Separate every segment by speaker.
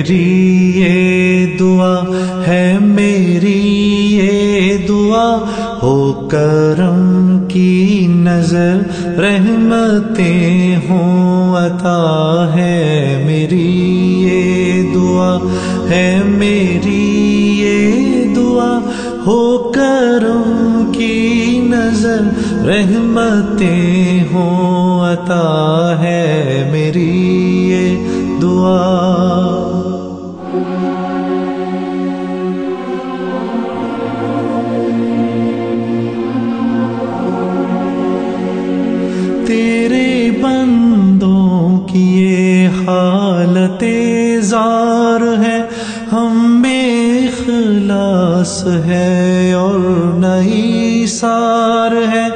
Speaker 1: میری یہ دعا ہے میری یہ دعا ہو کرم کی نظر رحمتیں ہوں عطا ہے میری یہ دعا ہے میری یہ دعا ہو کرم کی نظر رحمتیں ہوں عطا ہے میری یہ دعا. تیرے بندوں کی یہ حالت زار ہے، ہم میں اخلاص ہے اور نئی سار ہے،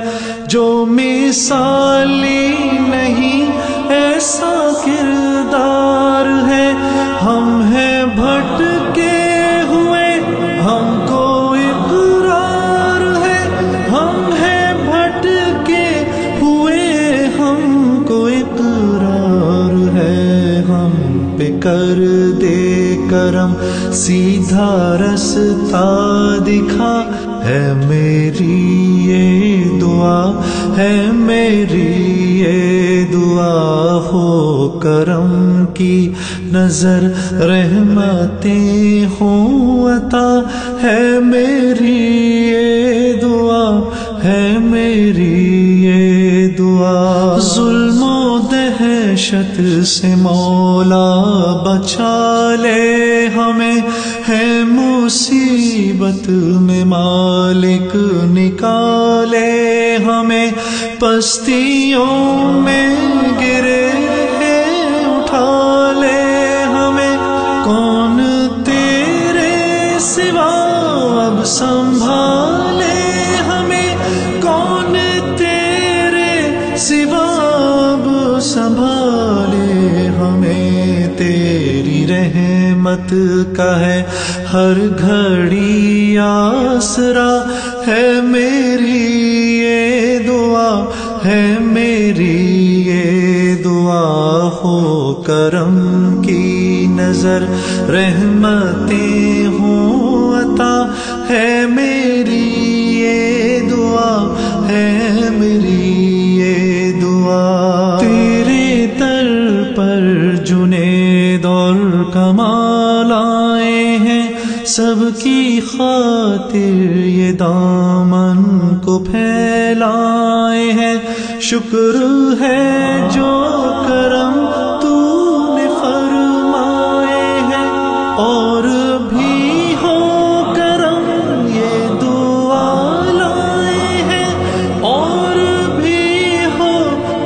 Speaker 1: جو مثالی نہیں ایسا کردار ہے. ہم ہیں بھٹکے ہوئے ہم کو اقرار ہے، ہم ہیں بھٹکے ہوئے ہم کو اقرار ہے. ہم پہ کر دے کرم سیدھا رستہ دکھا ہے میری یہ دعا ہے میری یہ دعا ہو کرم کی نظر رحمتیں ہوں عطا ہے میری یہ دعا ہے میری یہ دعا. ظلم و دہشت سے مولا بچا لے ہمیں، ہے مصیبت میں مالک نکالے ہمیں، پستیوں میں گرے اٹھا لے ہمیں. کون تیرے سوا اب سنبھالے ہمیں، کون تیرے سوا اب سنبھالے ہمیں. تیری رحمت کا ہے ہر گھڑی آسرا ہے میری یہ دعا ہے میری یہ دعا ہو کرم کی نظر رحمتیں ہوں عطا ہے میری یہ دعا ہے میری یہ دعا. تیرے در پر جنید اور کمال آئے ہیں، سب کی خاطر یہ دامن کو پھیلائے ہیں. شکر ہے جو کرم تو نے فرمائے ہیں، اور بھی ہو کرم یہ دعا لائے ہیں، اور بھی ہو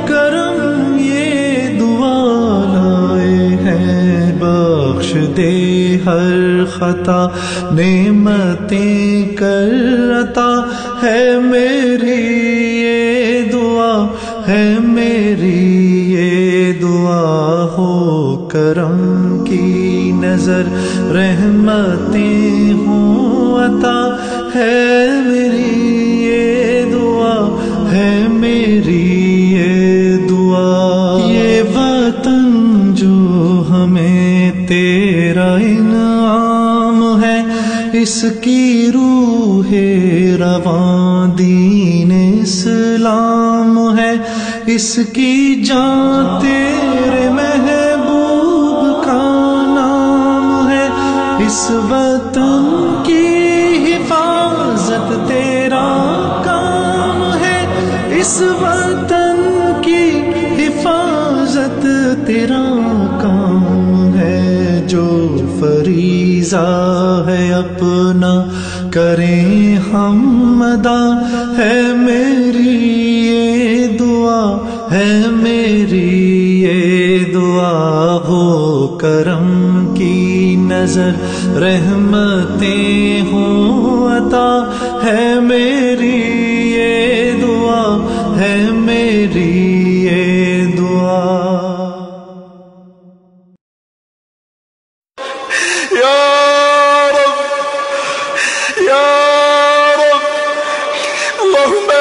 Speaker 1: کرم یہ دعا لائے ہیں. بخش دے ہر خطا نعمتیں کر عطا ہے میری یہ دعا ہے میری یہ دعا ہو کرم کی نظر رحمتیں ہوں عطا ہے میری یہ دعا ہے میری یہ دعا. یہ وطن جو ہمیں تیرا انعام ہے، اس کی روح رواں دین اسلام ہے، اس کی جان تیرے محبوب کا نام ہے. اس وطن کی حفاظت تیرا کام ہے، اس وطن کی حفاظت تیرا کام ہے. جو فریضہ ہے اپنا کریں ہم ادا ہے میری یہ دعا ہے میری یہ دعا ہو کرم کی نظر رحمتیں ہوں عطا ہے میری یہ دعا ہے میری یہ دعا.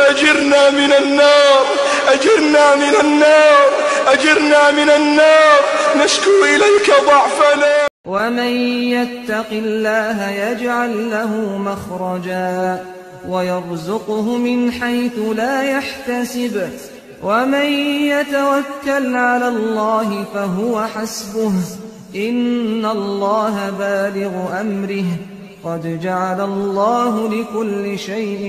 Speaker 2: أجرنا من النار أجرنا من النار أجرنا من النار، نشكو إليك ضعفنا.
Speaker 3: ومن يتق الله يجعل له مخرجا ويرزقه من حيث لا يحتسب ومن يتوكل على الله فهو حسبه إن الله بالغ أمره قد جعل الله لكل شيء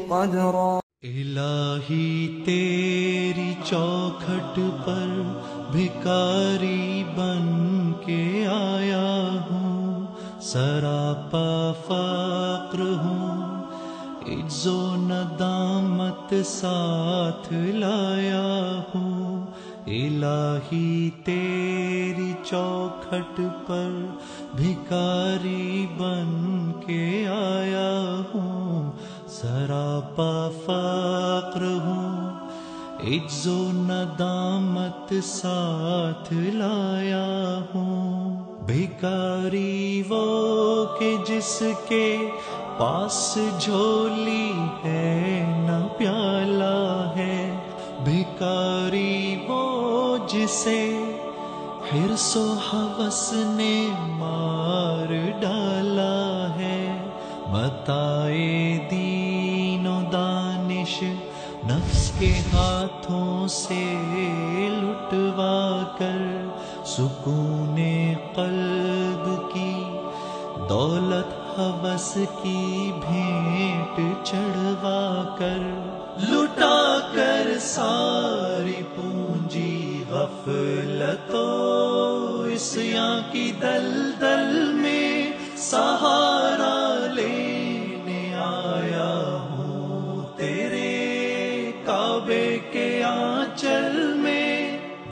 Speaker 3: قدرا.
Speaker 1: الہی تیری چوکھٹ پر بھکاری بن کے آیا ہوں، سراپا فقر ہوں، عجز و ندامت ساتھ لایا ہوں. الہی تیری چوکھٹ پر بھکاری بن کے آیا ہوں، سراپا فقر ہوں، عجز و ندامت ساتھ لایا ہوں. بھکاری وہ کہ جس کے پاس جھولی ہے نہ پیالہ ہے، بھکاری وہ جسے حرص و ہوس نے مار ڈالا ہے. متاع دین و دانش نفس کے ہاتھوں سے لٹوا کر، سکون قلب کی دولت ہوس کی بھیٹ چڑھوا کر، لٹا کر ساری پونجی غفلت و عصیاں کی دلدل میں سہارا لینے آیا ہوں. تیرے کعبے کے آنچل میں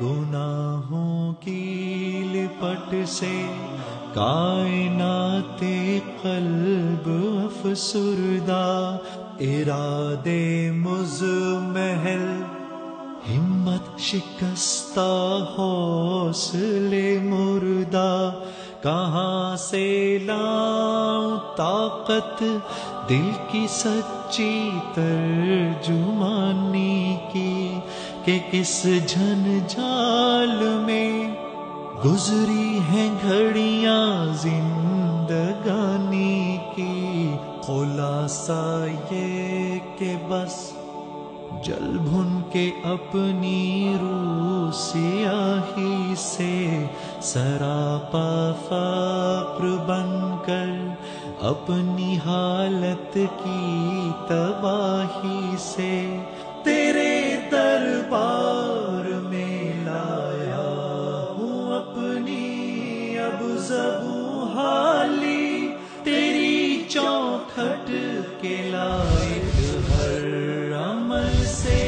Speaker 1: گناہوں کی لپٹ سے کائنات قلب افسردہ، ارادے مزمحل ہمت شکستہ حوصلے مردہ. کہاں سے لاؤں طاقت دل کی سچی ترجمانی کی، کہ کس جھنجھال میں گزری ہیں گھڑیاں زندگانی کی. خلاصہ یہ کہ بس جل بھن کے اپنی روح سیاہی سے، سراپا فقر بن کر اپنی حالت کی تباہی سے، تیرے دربار میں لایا ہوں اپنی اب زبوں حالی. تیری چوکھٹ کے لائق ہر عمل سے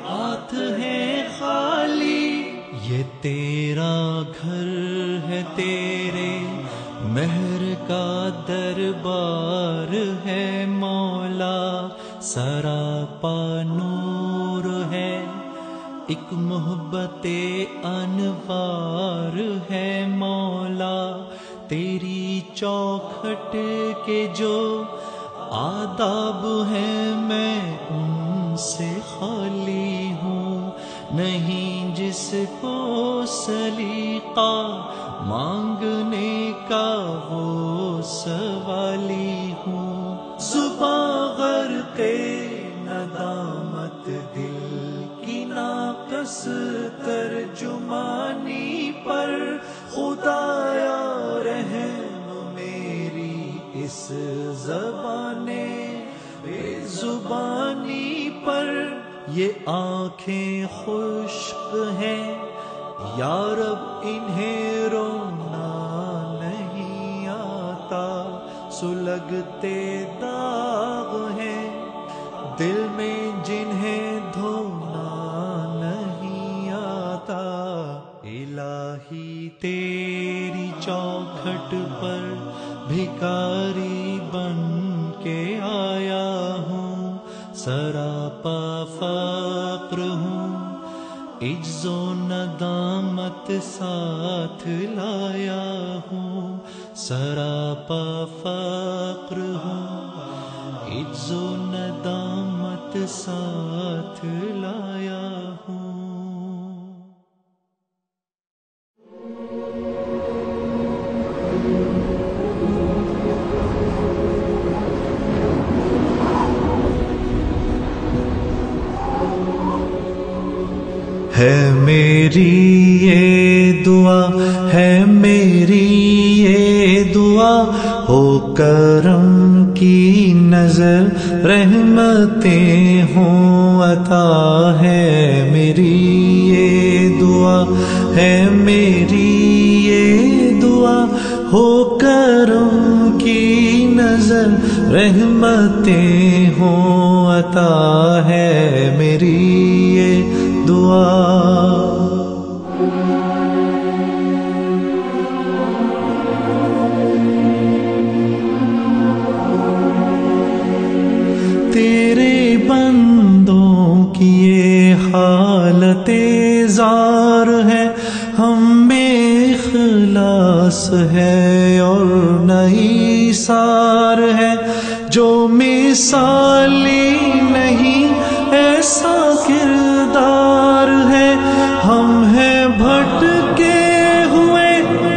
Speaker 1: ہاتھ ہے خالی. یہ تیرا گھر ہے، تیرے مہر کا دربار ہے مولا. سراپا نور ہے، ایک محبت انوار ہے مولا. تیری چوکھٹ کے جو آداب ہیں میں ان سے خالی ہوں، نہیں جس کو سلیقہ مانگنے کا وہ سوالی ہوں. زباں غرق ندامت دل کی ناقص ترجمانی پر، خدایا رحم میری اس زبان بے زبانی پر. یہ آنکھیں خشک ہیں یا رب انہیں رونا نہیں آتا، سلگتے داغ ہیں دل میں جنہیں دھونا نہیں آتا. الہی تیری چوکھٹ پر بھکاری بن کے آیا ہوں، سراپا فقر ہوں، عجز و ندامت ساتھ لایا ہوں. سراپا فقر ہوں، عجز و ندامت ساتھ لایا ہوں. ہے میری یہ دعا، ہے میری یہ دعا، ہو کرم کی نظر رحمتیں ہوں عطا، ہے میری یہ دعا، ہے میری یہ دعا، ہو کرم کی نظر رحمتیں ہوں عطا، ہے میری یہ دعا۔ تیرے بندوں کی یہ حالت زار ہے، ہم بے اخلاص ہے اور نئی سار ہے، جو مثالی نہیں ایسا کردار ہے، ہم ہیں بھٹکے ہوئے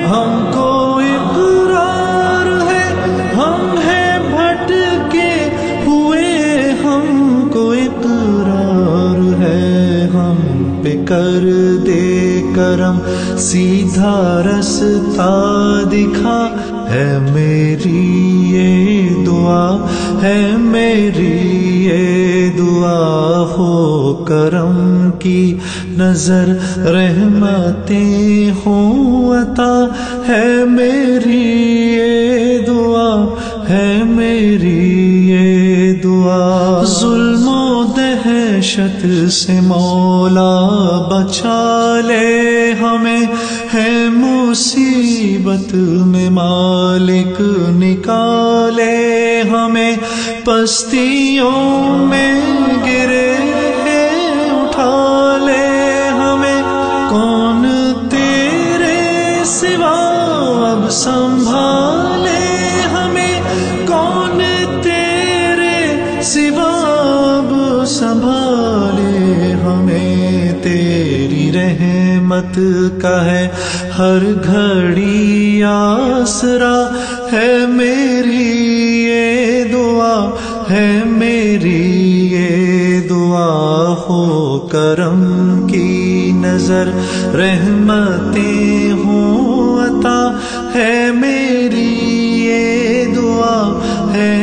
Speaker 1: ہم کو اقرار ہے، ہم ہیں بھٹکے ہوئے ہم کو اقرار ہے، ہم پہ کر دے کرم سیدھا رستہ دکھا، ہے میری یہ دعا، ہے میری یہ دعا، ہو کرم کی نظر رحمتیں ہوں عطا، ہے میری یہ دعا، ہے میری یہ دعا۔ ظلم و دہشت سے مولا بچا لے ہمیں، ہے مصیبت میں مالک نکالے ہمیں، پستیوں میں گرے اٹھا لے ہمیں، کون تیرے سوا اب سنبھالے ہمیں، کون تیرے سوا اب سنبھالے ہمیں، تیری رحمت کا ہے ہر گھڑی آسرا، ہے میری یہ دعا، ہے میری یہ دعا، ہو کرم کی نظر رحمتیں ہوں عطا، ہے میری یہ دعا، ہے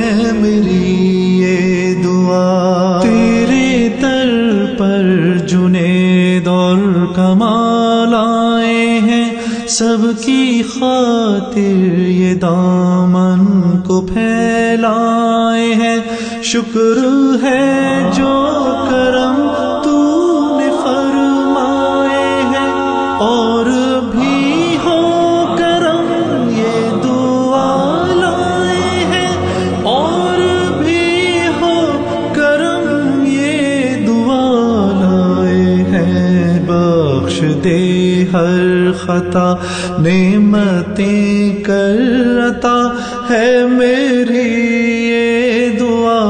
Speaker 1: میری یہ دعا۔ تیرے در پر جنید اور کمال آئے ہیں، سب کی خاطر یہ دامن کو پھیلائے ہیں، شکر ہے جو کرم تو نے فرمائے ہیں، اور بھی ہو کرم یہ دعا لائے ہیں، اور بھی ہو کرم یہ دعا لائے ہیں، بخش دے ہر خطا نعمتیں کر عطا، ہے میری یہ دعا،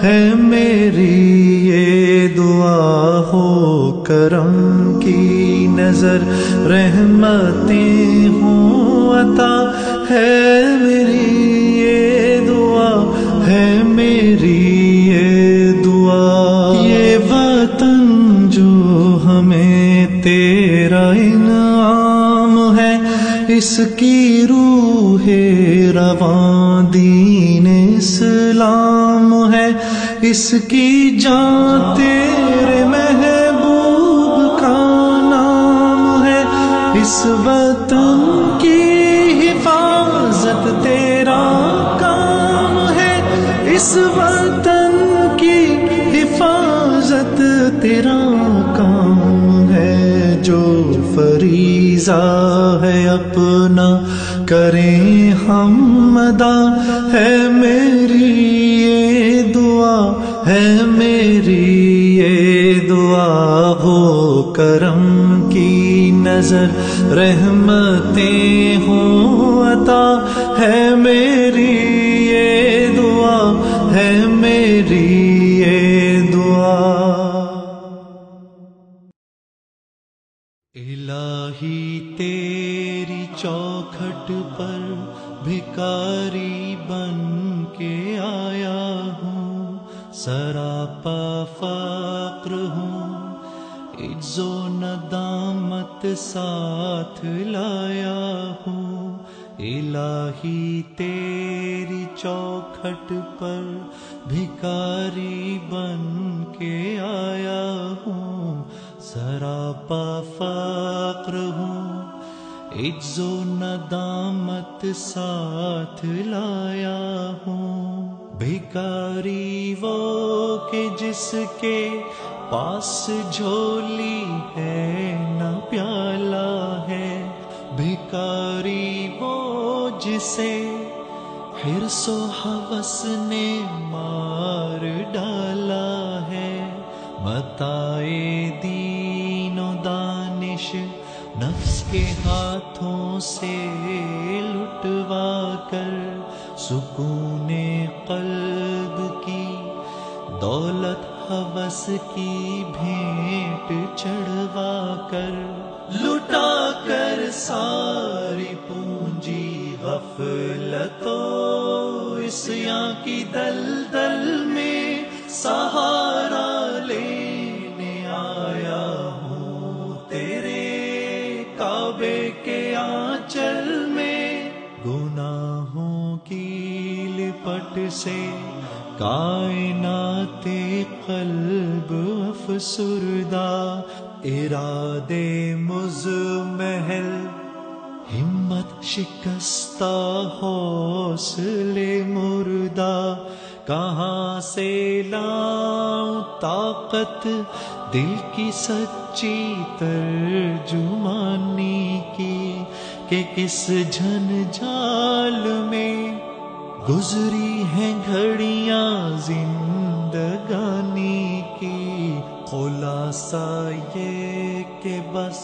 Speaker 1: ہے میری یہ دعا، ہو کرم کی نظر رحمتیں ہوں عطا، ہے میری یہ دعا، ہے میری یہ دعا۔ یہ وطن جو ہمیں تیرا انعام ہے، اس کی روح رواں دین اسلام ہے، اس کی جان تیرے محبوب کا نام ہے، اس وطن کی حفاظت تیرا کام ہے، اس وطن کی حفاظت تیرا کام ہے، جو فریضہ ہے اپنا کریں ہم ادا، ہے میری یہ دعا، ہے میری یہ دعا، ہو کرم کی نظر رحمتیں ہوں عطا، ہے میری یہ دعا، ہے میری یہ دعا۔ الہی تیری چوکھٹ پر بھکاری بن کے آیا ہوں، سراپا فقر ہوں، عجز و ندامت ساتھ لایا ہوں، الہی تیری چوکھٹ پر بھکاری بن کے آیا ہوں، سراپا فقر ہوں، عجز و ندامت ساتھ لایا ہوں۔ بھکاری وہ کہ جس کے پاس جھولی ہے نہ پیالہ ہے، بھکاری وہ جسے حرص و ہوس نے مار ڈالا ہے، متاع دین و دانش نفس کے ہاتھوں سے لٹوا کر، سکون قلب کی دولت ہوس کی بھیٹ چڑھوا کر، لٹا کر ساری پونجی غفلت و عصیاں کی دلدل میں سہارا لینے آیا ہوں، تیرے کعبے کے آنچل میں گناہوں کی لپٹ سے کائنات قلب افسردہ، ارادے مزمحل ہمت شکستہ حوصلے مردہ، کہاں سے لاؤں طاقت دل کی سچی ترجمانی کی، کہ کس جھنجھال میں گزری ہیں گھڑیاں زندگانی کی، خلاصہ یہ کہ بس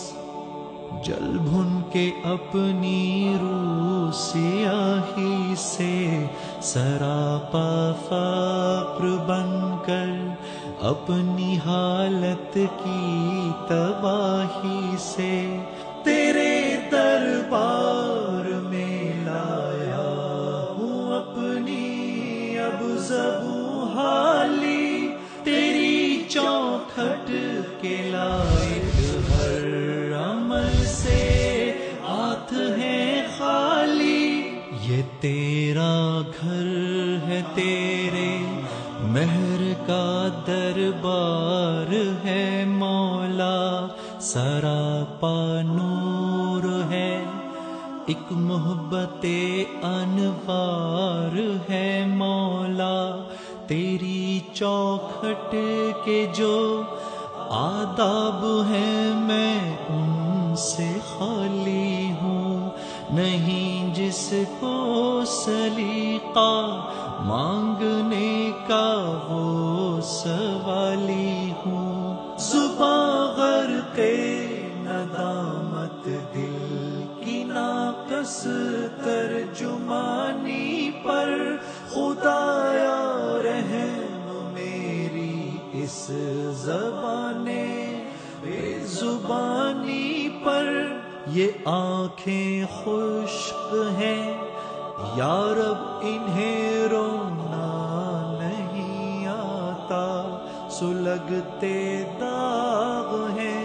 Speaker 1: جل بھن کے اپنی روح سیاہی سے، سراپا فقر بن کر اپنی حالت کی تباہی سے، تیرے دربار میں لایا ہوں اپنی اب زبوں حالی، تیری چوکھٹ کے لائق ہر عمل سے ہاتھ ہے خالی، یہ تیرا گھر ہے، تیرے مہر کا دربار ہے مولا، سراپا نور ہے، ایک محبت انوار ہے مولا، تیری چوکھٹ کے جو آداب ہیں میں ان سے خالی ہوں، نہیں جس کو سلیقہ مانگنے کا وہ سوالی ہوں، زباں غرق ندامت دل کی ناقص ترجمانی پر، خدایا رحم میری اس زبان بے زبانی پر، یہ آنکھیں خشک ہیں یا رب انہیں رونا نہیں آتا، سلگتے داغ ہیں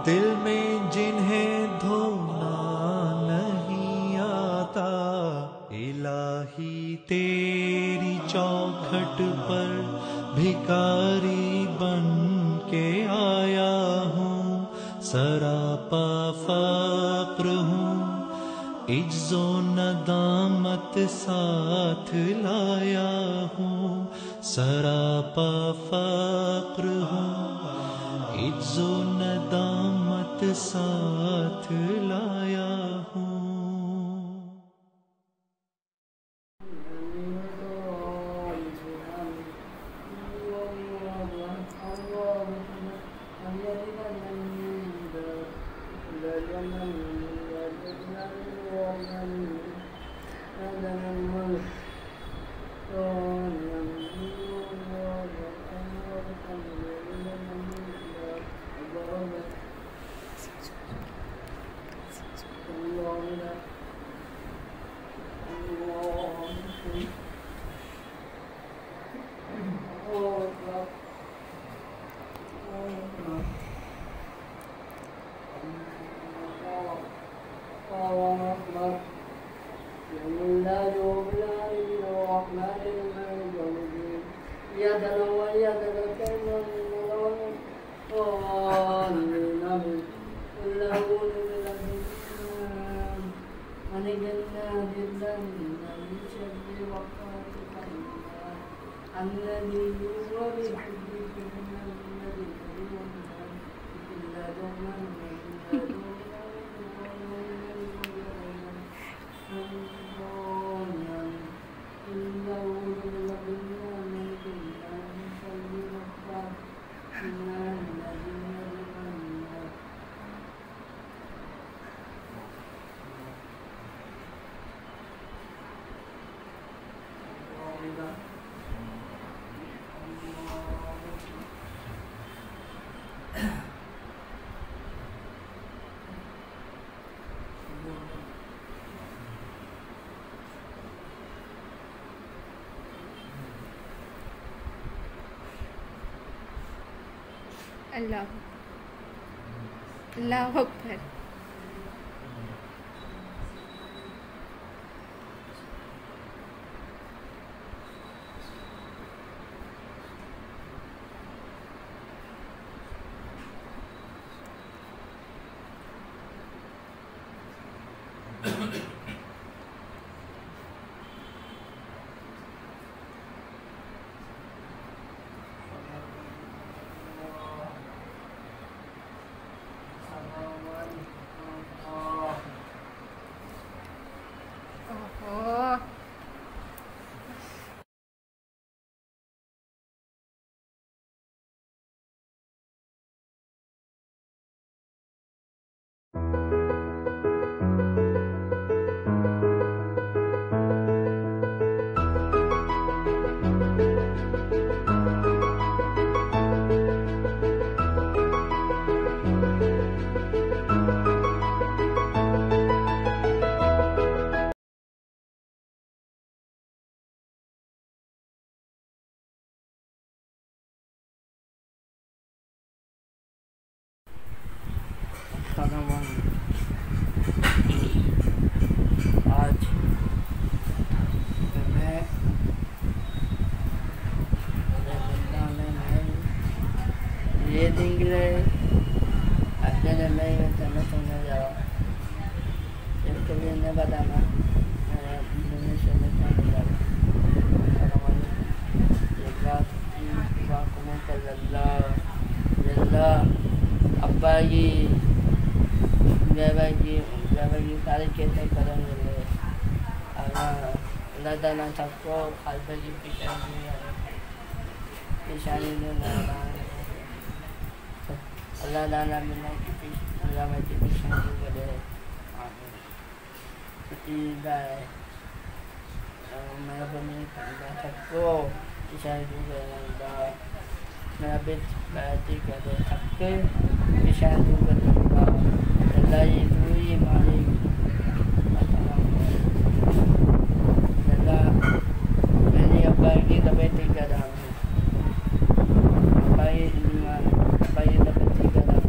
Speaker 1: دل میں جنہیں دھونا نہیں آتا، الہی تیری چوکھٹ پر بھکاری بن کے آیا ہوں، سراپا فقر ہوں، عجز و ندامت ساتھ لایا ہوں، سراپا فقر ہوں، عجز و ندامت ساتھ لایا ہوں۔
Speaker 4: اللہ إياك نعبد وإياك نستعين اللهم ونجنا بالله من شر وقاتك الذي هو بحبك من الذي إلا دوما
Speaker 5: اللہ اکبر.
Speaker 4: آج میں یہ دن کے لیے اپنے میں کرنا چاہنے جا رہا ہوں. اس کے لیے نہیں بتانا میں سے چاہنے جا رہا ہوں. ابا کی ڈرائیور کی ساری چیزیں کریں گے. اللہ تعالیٰ سب کو خالصہ کی پیشانی اللہ تعالیٰ اللہ کی پیشانی کرے. میرا بنی سب کو پیشانی کرے. میرا بیٹ بیٹی کرے سب کے پیشانی کرے. اللہ یہ مالک اللہ میری ابا کی طبیعت ٹھیک کر رہا ہوں. ابا کی طبیعت ٹھیک کر رہا ہوں.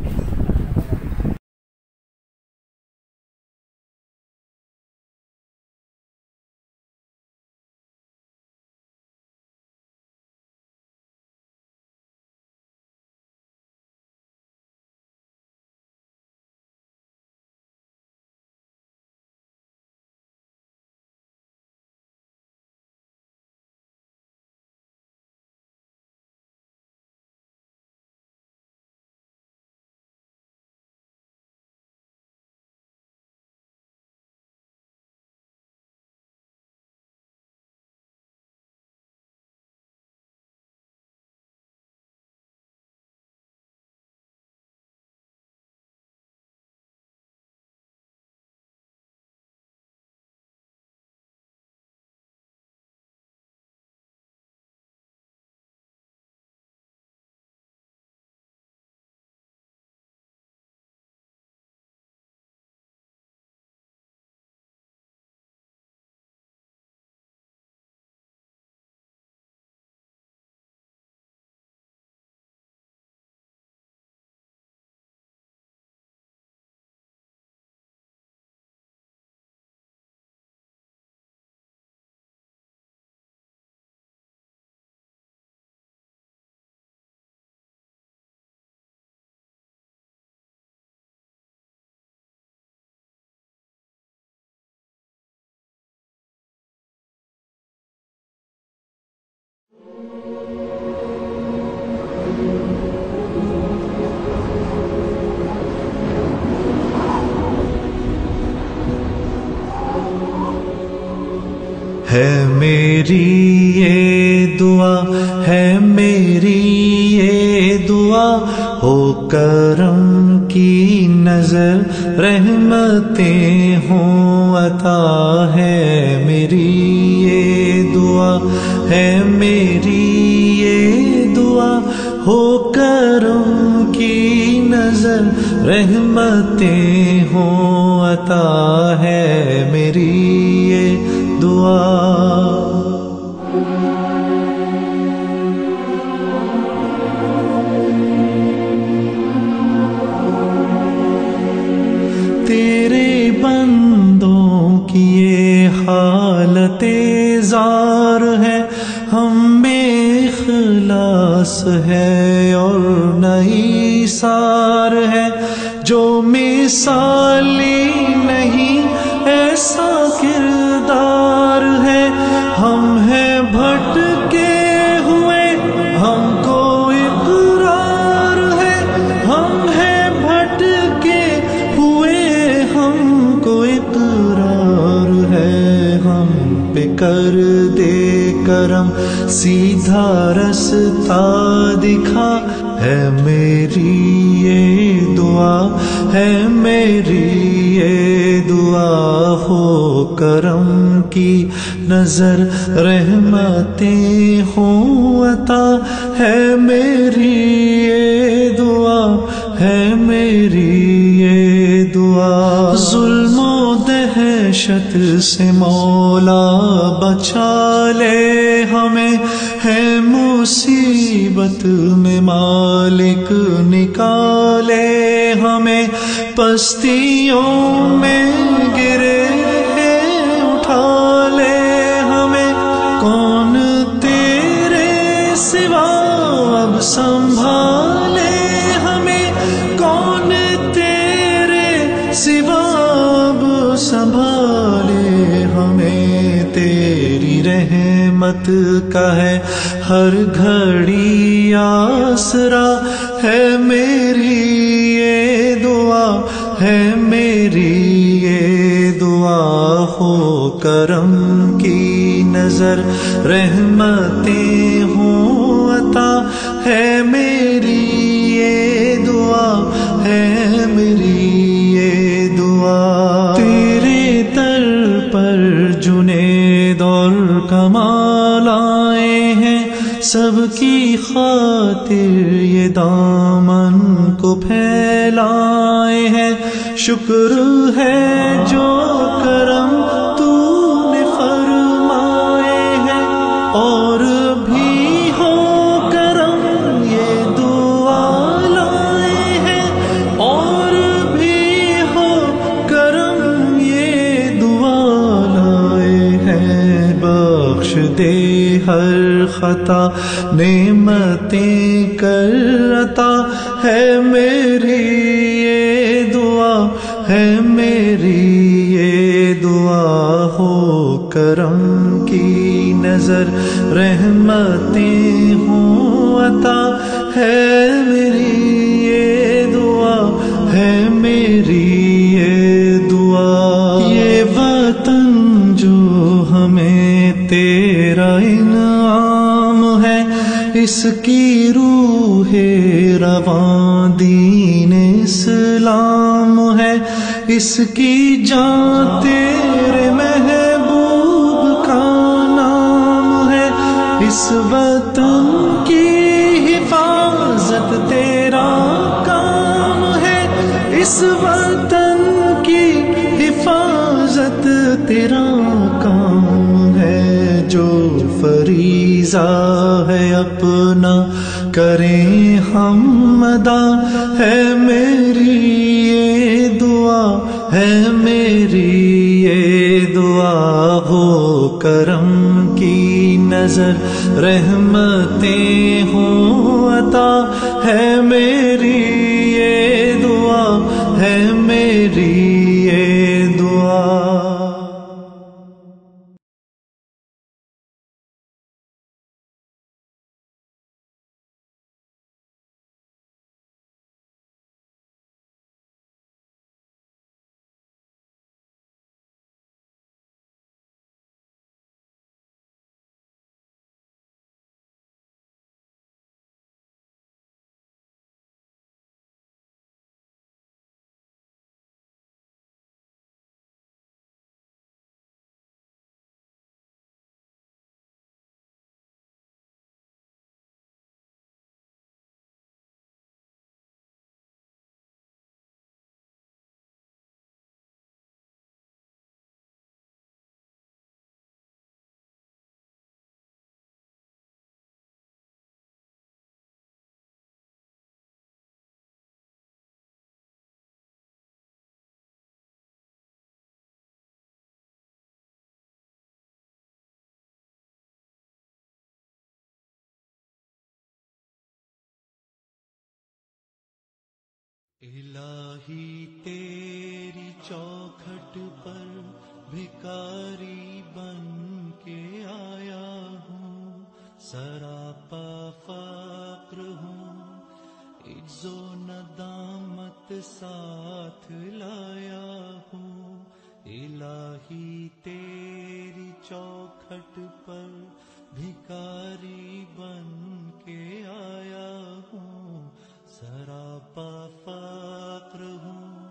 Speaker 1: ہے میری یہ دعا، ہے میری یہ دعا، ہو کرم کی نظر رحمتیں ہوں عطا، ہے میری یہ دعا، ہے میری یہ دعا، ہو کرم کی نظر رحمتیں ہوں عطا، ہے میری یہ دعا۔ تیرے بندوں کی یہ حالت زار ہے، ہم میں اخلاص ہے اور نئی سار ہے، جو مثالی نہیں ایسا کردار ہے، ہم ہیں بھٹکے ہوئے ہم کو اقرار ہے، ہم ہیں بھٹکے ہوئے ہم کو اقرار ہے، ہم پہ کر دے کرم سیدھا رستہ دکھا، ہے میری یہ دعا، ہے میری یہ دعا، ہو کرم کی نظر رحمتیں ہوں عطا، ہے میری یہ دعا، ہے میری یہ دعا۔ ظلم و دہشت سے مولا بچا لے ہمیں، ہے مصیبت میں مالک نکالے ہمیں، پستیوں میں گرے اٹھا لے ہمیں، کون تیرے سوا اب سنبھالے ہمیں، کون تیرے سوا اب سنبھالے ہمیں، تیری رحمت کا ہے ہر گھڑی آسرا، ہے میری یہ دعا، ہے میری یہ دعا، ہو کرم کی نظر رحمتیں ہوں عطا، ہے میری یہ دعا، ہے میری یہ دعا۔ تیرے در پر جنید اور کمال آئے ہیں، سب کی خاطر یہ دامن کو پھیلائے ہیں، شکر ہے جو کرم تو نے فرمائے ہیں، اور بھی ہو کرم یہ دعا لائے ہیں، اور بھی ہو کرم یہ دعا لائے ہیں، بخش دے ہر خطا نعمتیں کر عطا، ہے میری یہ دعا، ہے میری یہ دعا، ہو کرم کی نظر رحمتیں ہوں عطا، ہے میری یہ دعا، ہے میری یہ دعا۔ یہ وطن جو ہمیں تیرا انعام ہے، اس کی روح رواں دین اسلام ہے، اس کی جان تیرے محبوب کا نام ہے، اس وطن کی حفاظت تیرا کام ہے، اس وطن کی حفاظت تیرا کام ہے، جو فریضہ ہے اپنا کریں ہم ادا، ہے میری یہ دعا، ہے میری یہ دعا، ہو کرم کی نظر رحمتیں ہوں عطا، ہے میری یہ دعا، ہے میری یہ دعا۔ الہی تیری چوکھٹ پر بھکاری بن کے آیا ہوں، سراپا فقر ہوں، عجز و ندامت ساتھ لایا ہوں۔ الہی تیری چوکھٹ پر بھکاری بن کے آیا ہوں، سراپا فقر ہوں،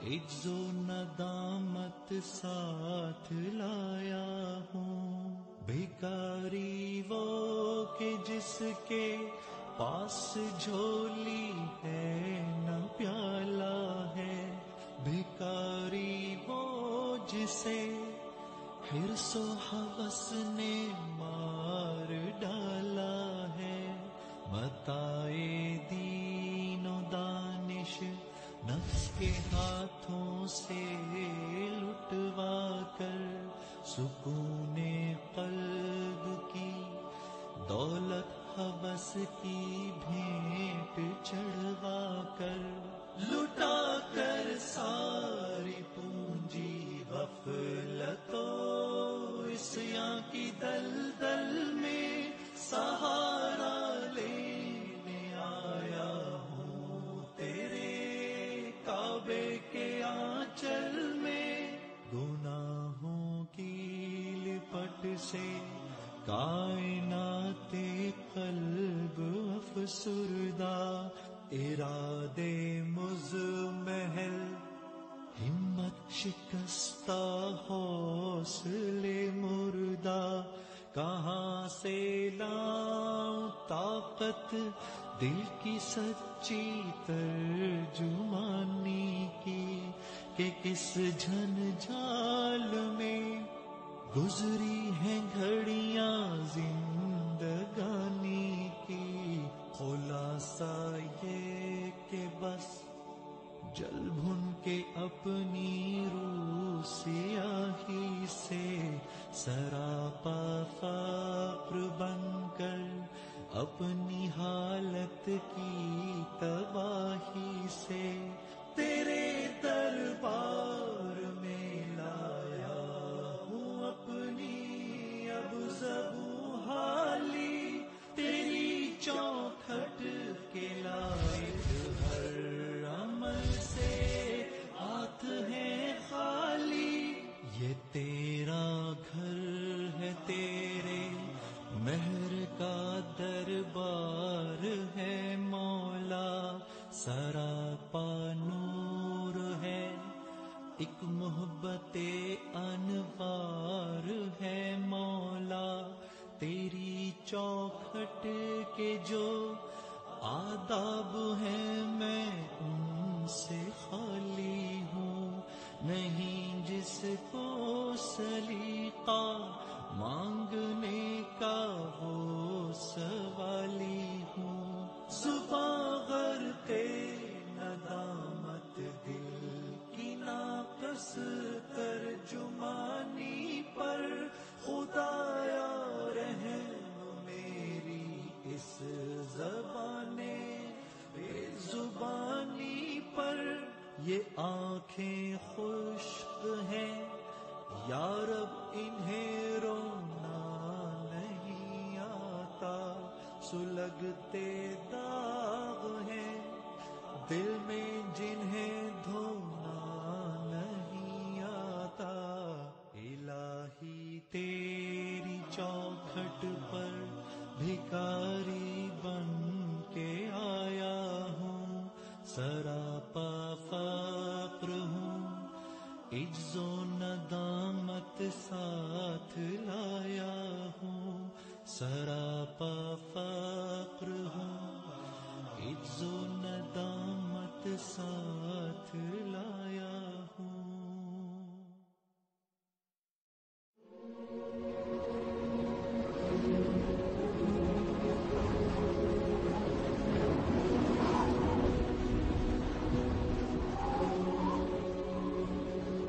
Speaker 1: عجز و ندامت ساتھ لایا ہوں۔ بھکاری وہ کہ جس کے پاس جھولی ہے نہ پیالہ ہے، بھکاری وہ جسے حرص و ہوس نے مار ڈالا ہے، متاع دین و دانش نفس کے ہاتھوں سے لٹوا کر، سکون قلب کی دولت ہوس کی بھیٹ چڑھوا کر، لٹا کر ساری پونجی غفلت و عصیاں کی دلدل میں سہارا لینے آیا ہوں تیرے کعبے کے آنچل میں۔ گناہوں کی لپٹ سے کائنات قلب افسردہ، ارادے مزمحل ہمت شکستہ حوصلے مردہ، کہاں سے لاؤں طاقت دل کی سچی ترجمانی کی، کہ کس جھنجھال میں گزری ہیں گھڑیاں زندگانی کی۔ خلاصہ یہ کہ بس جل بھن کے اپنی روح سیاہی سے، سراپا فقر بن کر اپنی حالت کی تباہی سے، تیرے دربار میں لایا ہوں اپنی اب زبوں حالی، تیری چوکھٹ کے لائق ہر عمل سے ہاتھ ہے خالی۔ یہ تیرا گھر ہے، تیرے مہر کا دربار ہے مولا، سراپا نور ہے، ایک محبت انوار ہے مولا، تیری چوکھٹ کے جو آداب ہیں میں ان سے خالی ہوں، نہیں جس کو سلیقہ مانگنے کا وہ سوالی ہوں، زباں غرقے ندامت دل کی ناقص ترجمانی پر، خدایا رحم میری اس زبان بے زبانی پر۔ یہ آنکھیں خشک ہیں یا رب انہیں رونا نہیں آتا، سلگتے داغ ہیں دل میں جنہیں دھونا نہیں آتا۔ الہی تیری چوکھٹ پر بھکاری بن کے آیا ہوں، سراپا فقر ہوں، عجز و ندامت ساتھ لایا ہوں، سراپا فقر ہوں، عجز و ندامت ساتھ لایا ہوں۔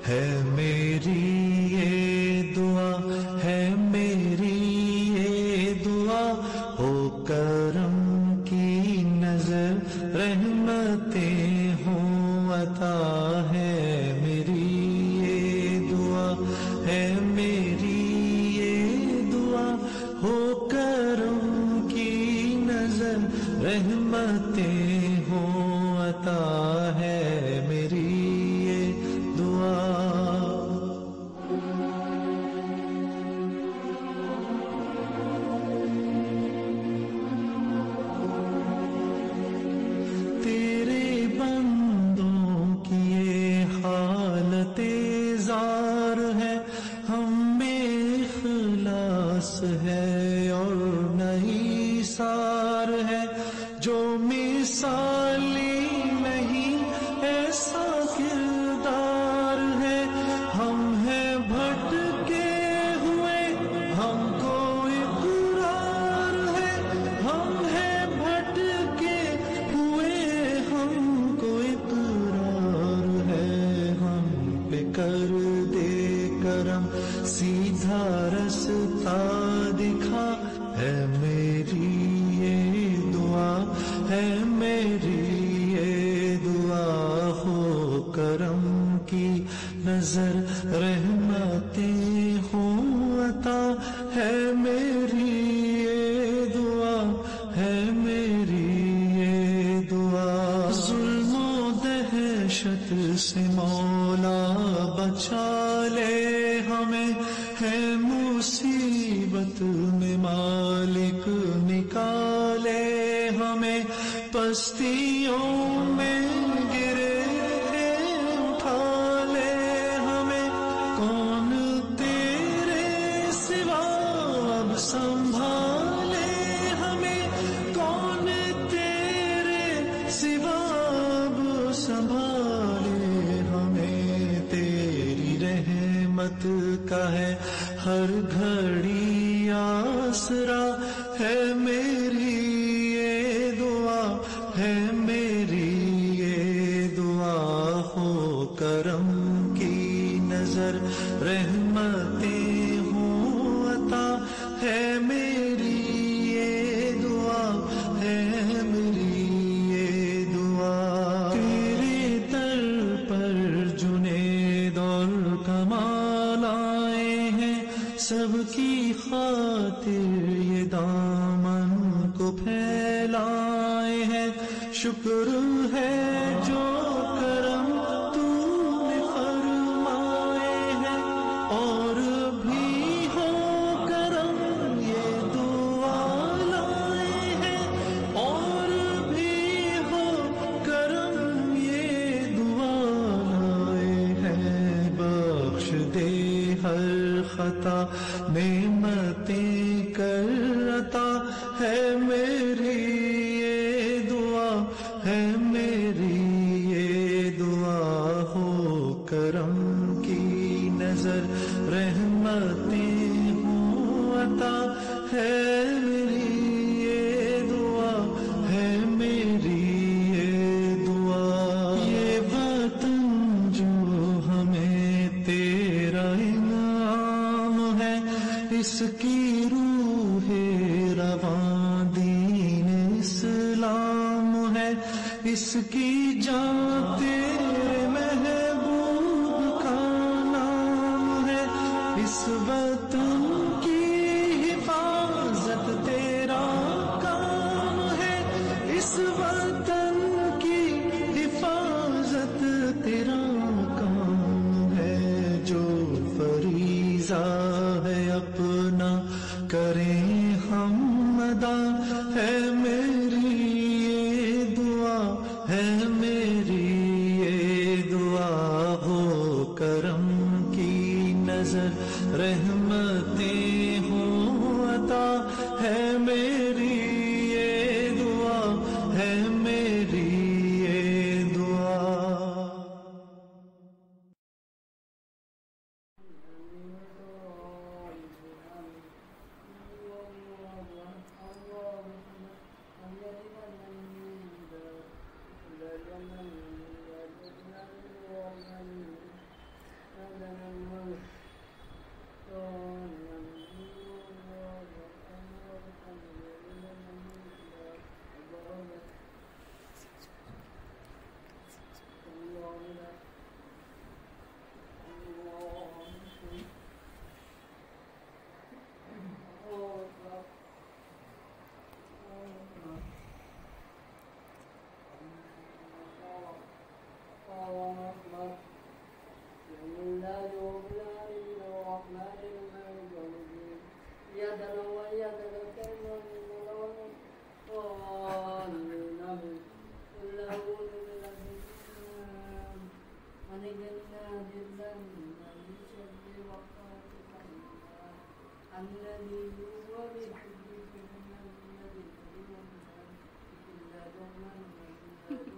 Speaker 1: ہے میری یہ دعا، ہے میری یہ دعا، ہو کرم کی نظر رحمتیں ہوں رحمتیں ہوں عطا ہے میری یہ دعا. تیرے بندوں کی یہ حالت زار ہے، ہم میں اخلاص ہے اور نہیں سار ہے، جو مثالی نہیں ایسا کردار ہے. ہم ہیں بھٹکے ہوئے، ہم کو اقرار ہے، ہم ہیں بھٹکے ہوئے، ہم کو اقرار ہے. ہم پہ کر دے کرم، سیدھا رستہ دکھا، ہے میری یہ دعا، ہے میری یہ دعا. ہو کرم کی نظر رحمتیں ہوں عطا، ہے میری یہ دعا، ہے میری یہ دعا. ظلم و دہشت سے مولا بچا لے ہمیں، ہے مصیبت میں مالک نکالے ہمیں. پستیوں میں گرے اٹھا لے ہمیں، کون تیرے سوا اب سنبھالے ہمیں، کون تیرے سوا اب سنبھالے ہمیں. تیری رحمت کا ہے ہر گھڑی آسرا، ہے میری یہ دعا، ہے میری یہ دعا. ہو کرم کی نظر رحمتیں ہوں عطا، ہے میری یہ دعا، ہے میری یہ دعا. تیرے در پر جنید اور کمال آئے ہیں، سب کی خاطر یہ دامن کو پھیلائے ہیں. شکر ہے جو کرم تو نے فرمائے ہیں، اور بھی ہو کرم یہ دعا لائے ہیں، اور بھی ہو کرم یہ دعا لائے ہیں. بخش دے ہر خطا، نعمتیں کر عطا، ہے میری یہ دعا، ہے میری یہ دعا. ہو کرم کی نظر رحمتیں ہوں عطا، ہے میری یہ دعا، ہے میری یہ دعا. یہ وطن جو ہمیں تیرا انعام ہے، اس کی روح رواں دین اسلام ہے، اس کی جان تیرے محبوب کا نام ہے. اس وطن کی حفاظت تیرا کام ہے، اس وطن کی حفاظت تیرا کام ہے. جو فریضہ ہے اپنا کریں ہم ادا، ہے میری یہ دعا، ہے میری یہ دعا. ہو کرم کی نظر رحمتیں ہوں عطا، ہے میری یہ دعا، ہے میری یہ دعا.
Speaker 4: اللہ نعبد وإياك نستعين اهدنا الصراط المستقيم قل أعوذ برب الناس ملك الناس إله الناس من شر وسواس الخناس الذي يوسوس في صدور الذين كفروا بسم الله الرحمن الرحيم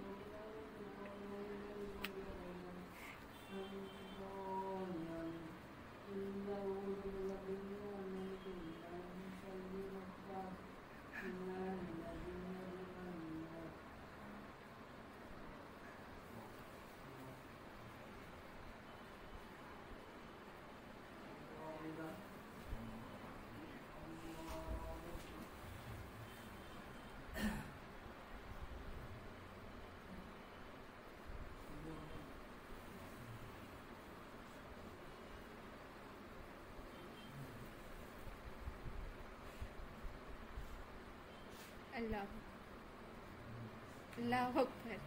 Speaker 5: اللہ اکبر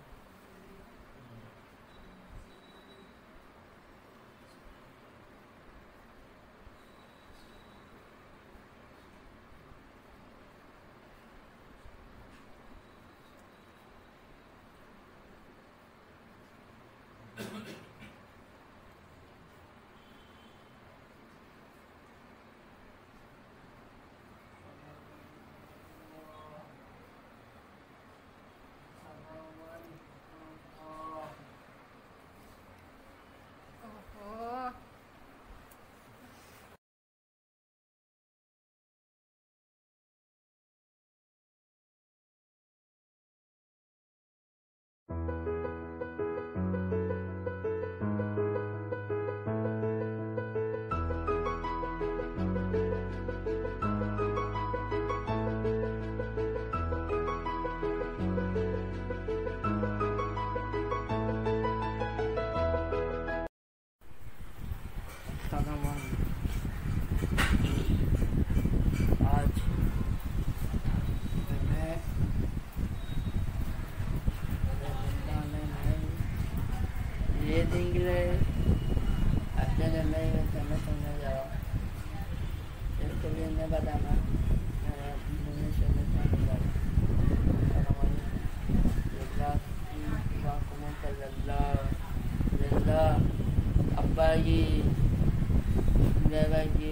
Speaker 5: Inglés, aprende medio que me son de la esto viene para más Indonesia me son de la para como que la apagi lagi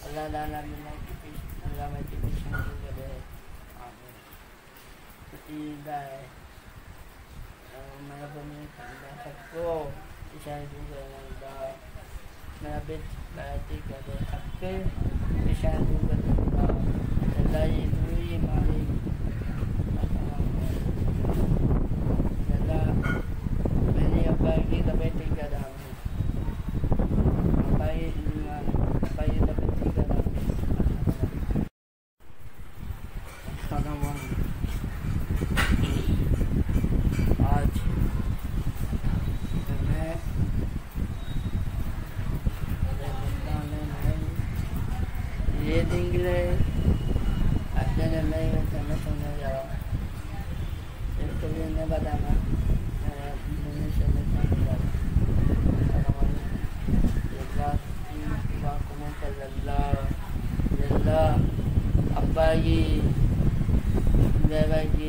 Speaker 5: Allah dalam menaiki Allah mati pisang juga deh. Amin. Tidak. Mereka dah sakko pisang juga dah. Mereka berarti kada sakko pisang juga dah. Allah itu mari. Allah beri apa kita beti kada. Apa yang dapat Inglés, aprende medio que me son de la esto viene para más Indonesia me son de la para como que la apagi lagi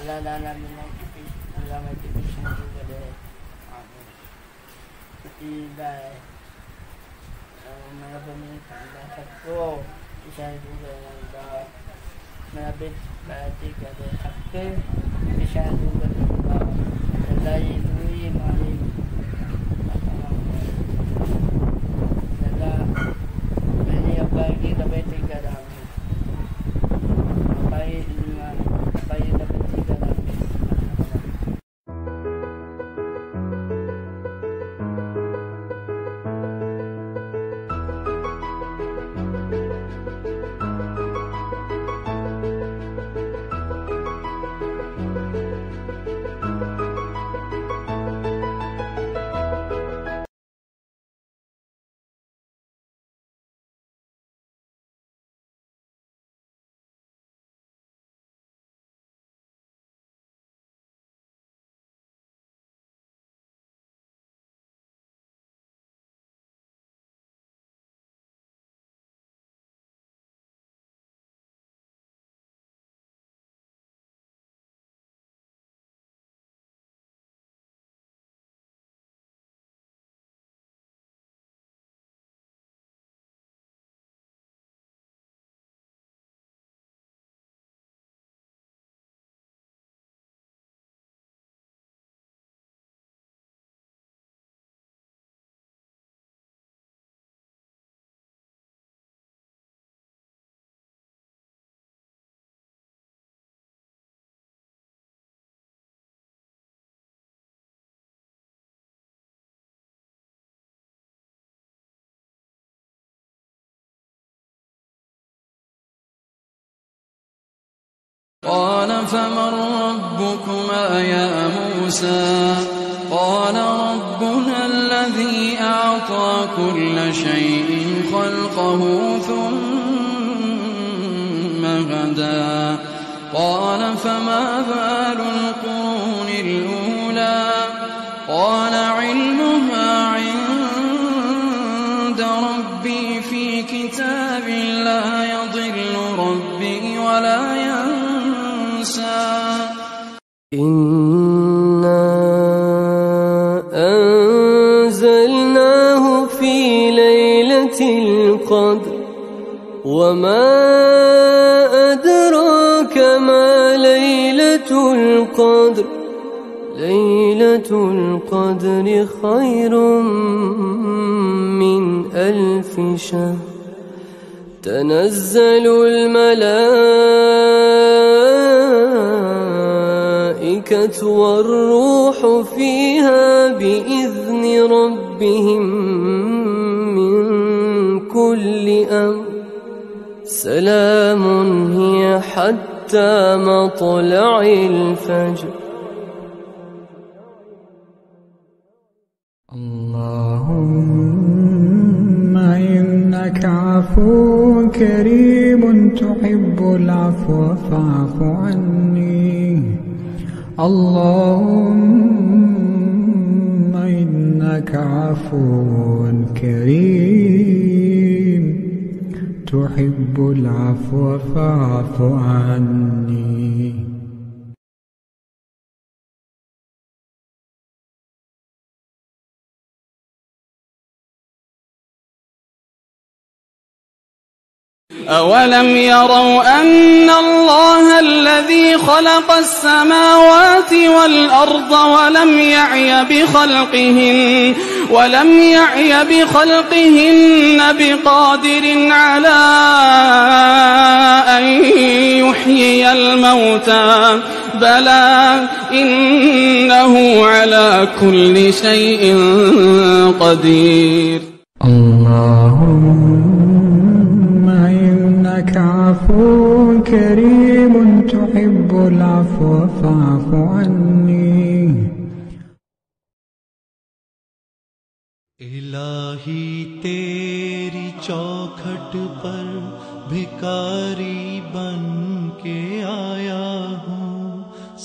Speaker 5: Allah dalam menaiki Allah mati pisang juga deh. Amin. Tidak. Mereka dah sakko pisang juga dah. Mereka berarti kada sakko pisang juga dah. Allah itu mari. Allah beri apa kita beti kada. Apa yang dapat
Speaker 6: قال فمن ربكما يا موسى قال ربنا الذي أعطى كل شيء خلقه ثم هدى قال فما بال القرون الأولى قال علمها عند ربي في كتاب لا يضل ربي ولا ينسى
Speaker 7: إنا أنزلناه في ليلة القدر وما أدراك ما ليلة القدر ليلة القدر خير من 1000 شهر تنزل الملائكة والروح فيها بإذن ربهم من كل أمر سلام هي حتى مطلع الفجر.
Speaker 8: اللهم إنك عفو كريم تحب العفو فاعف عني. اللهم إنك عفو كريم تحب العفو فاعف عني.
Speaker 9: أولم يروا أن الله الذي خلق السماوات والأرض ولم يعي بخلقهن بقادر على أن يحيي الموتى بلى إنه على كل شيء قدير.
Speaker 8: اللهم إنك عفو كريم تحب العفو فاعف عني.
Speaker 1: الہی تیری چوکھٹ پر بھکاری بن کے آیا ہوں،